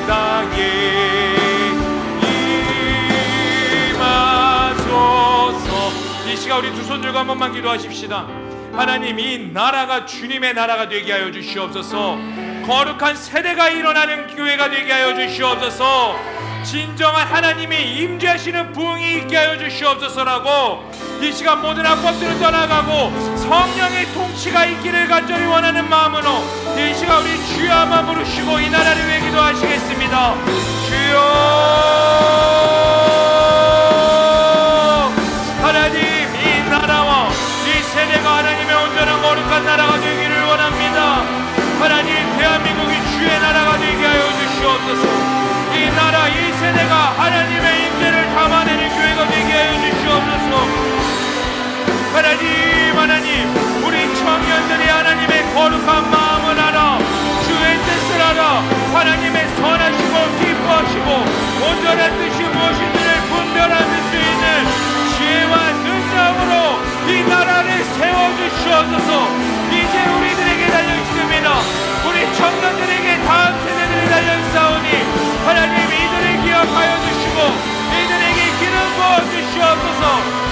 땅에 임하소서. 이 시간 우리 두 손 들고 한 번만 기도하십시다. 하나님, 이 나라가 주님의 나라가 되게 하여 주시옵소서. 거룩한 세대가 일어나는 교회가 되게 하여 주시옵소서. 진정한 하나님이 임재하시는 부흥이 있게 하여 주시옵소서라고 이 시간 모든 악법들을 떠나가고 성령의 통치가 있기를 간절히 원하는 마음으로 이 시간 우리 주여 한번 부르시고 이 나라를 위해 기도하시겠습니다. 주여, 하나님, 이 나라와 이 세대가 하나님의 온전한 거룩한 나라가 되기를 원합니다. 하나님, 대한민국이 주의 나라가 되게 하여 주시옵소서. 이 나라, 이 세대가 하나님의 임재를 담아내는 교회가 되게 하여 주시옵소서. 하나님, 우리 청년들이 하나님의 거룩한 마음을 알아 주의 뜻을 알아 하나님의 선하시고 기뻐하시고 온전한 뜻이 무엇인지를 분별할 수 있는 지혜와 능력으로 이 나라를 세워주시옵소서. 이제 우리들에게 달려있습니다. 우리 청년들에게 다음 세대들이 달려있사오니 하나님, 이들을 기억하여 주시고 이들에게 기름 부어주시옵소서.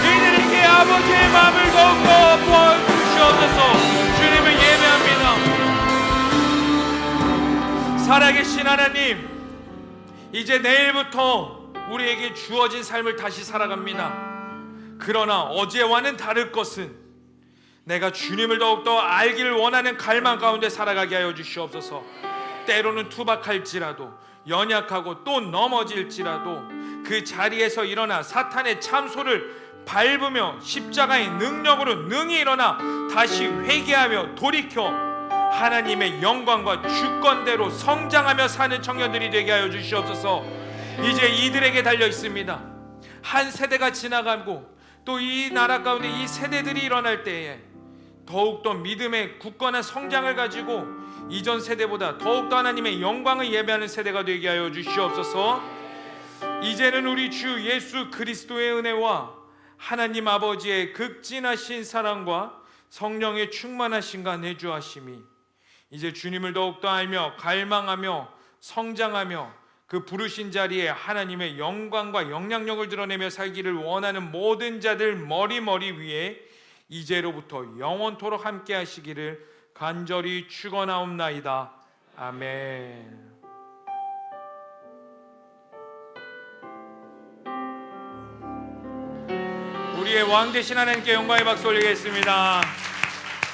이들에게 아버지의 마음을 더욱더 부어주시옵소서. 주님을 예배합니다. 살아계신 하나님, 이제 내일부터 우리에게 주어진 삶을 다시 살아갑니다. 그러나 어제와는 다를 것은 내가 주님을 더욱더 알기를 원하는 갈망 가운데 살아가게 하여 주시옵소서. 때로는 투박할지라도 연약하고 또 넘어질지라도 그 자리에서 일어나 사탄의 참소를 밟으며 십자가의 능력으로 능히 일어나 다시 회개하며 돌이켜 하나님의 영광과 주권대로 성장하며 사는 청년들이 되게 하여 주시옵소서. 이제 이들에게 달려 있습니다. 한 세대가 지나가고 또 이 나라 가운데 이 세대들이 일어날 때에 더욱더 믿음의 굳건한 성장을 가지고 이전 세대보다 더욱더 하나님의 영광을 예배하는 세대가 되게 하여 주시옵소서. 이제는 우리 주 예수 그리스도의 은혜와 하나님 아버지의 극진하신 사랑과 성령의 충만하신가 내주하심이 이제 주님을 더욱더 알며 갈망하며 성장하며 그 부르신 자리에 하나님의 영광과 영향력을 드러내며 살기를 원하는 모든 자들 머리 위에 이제로부터 영원토록 함께 하시기를 간절히 축원하옵나이다. 아멘. 우리의 왕 되신 하나님께 영광의 박수 올리겠습니다.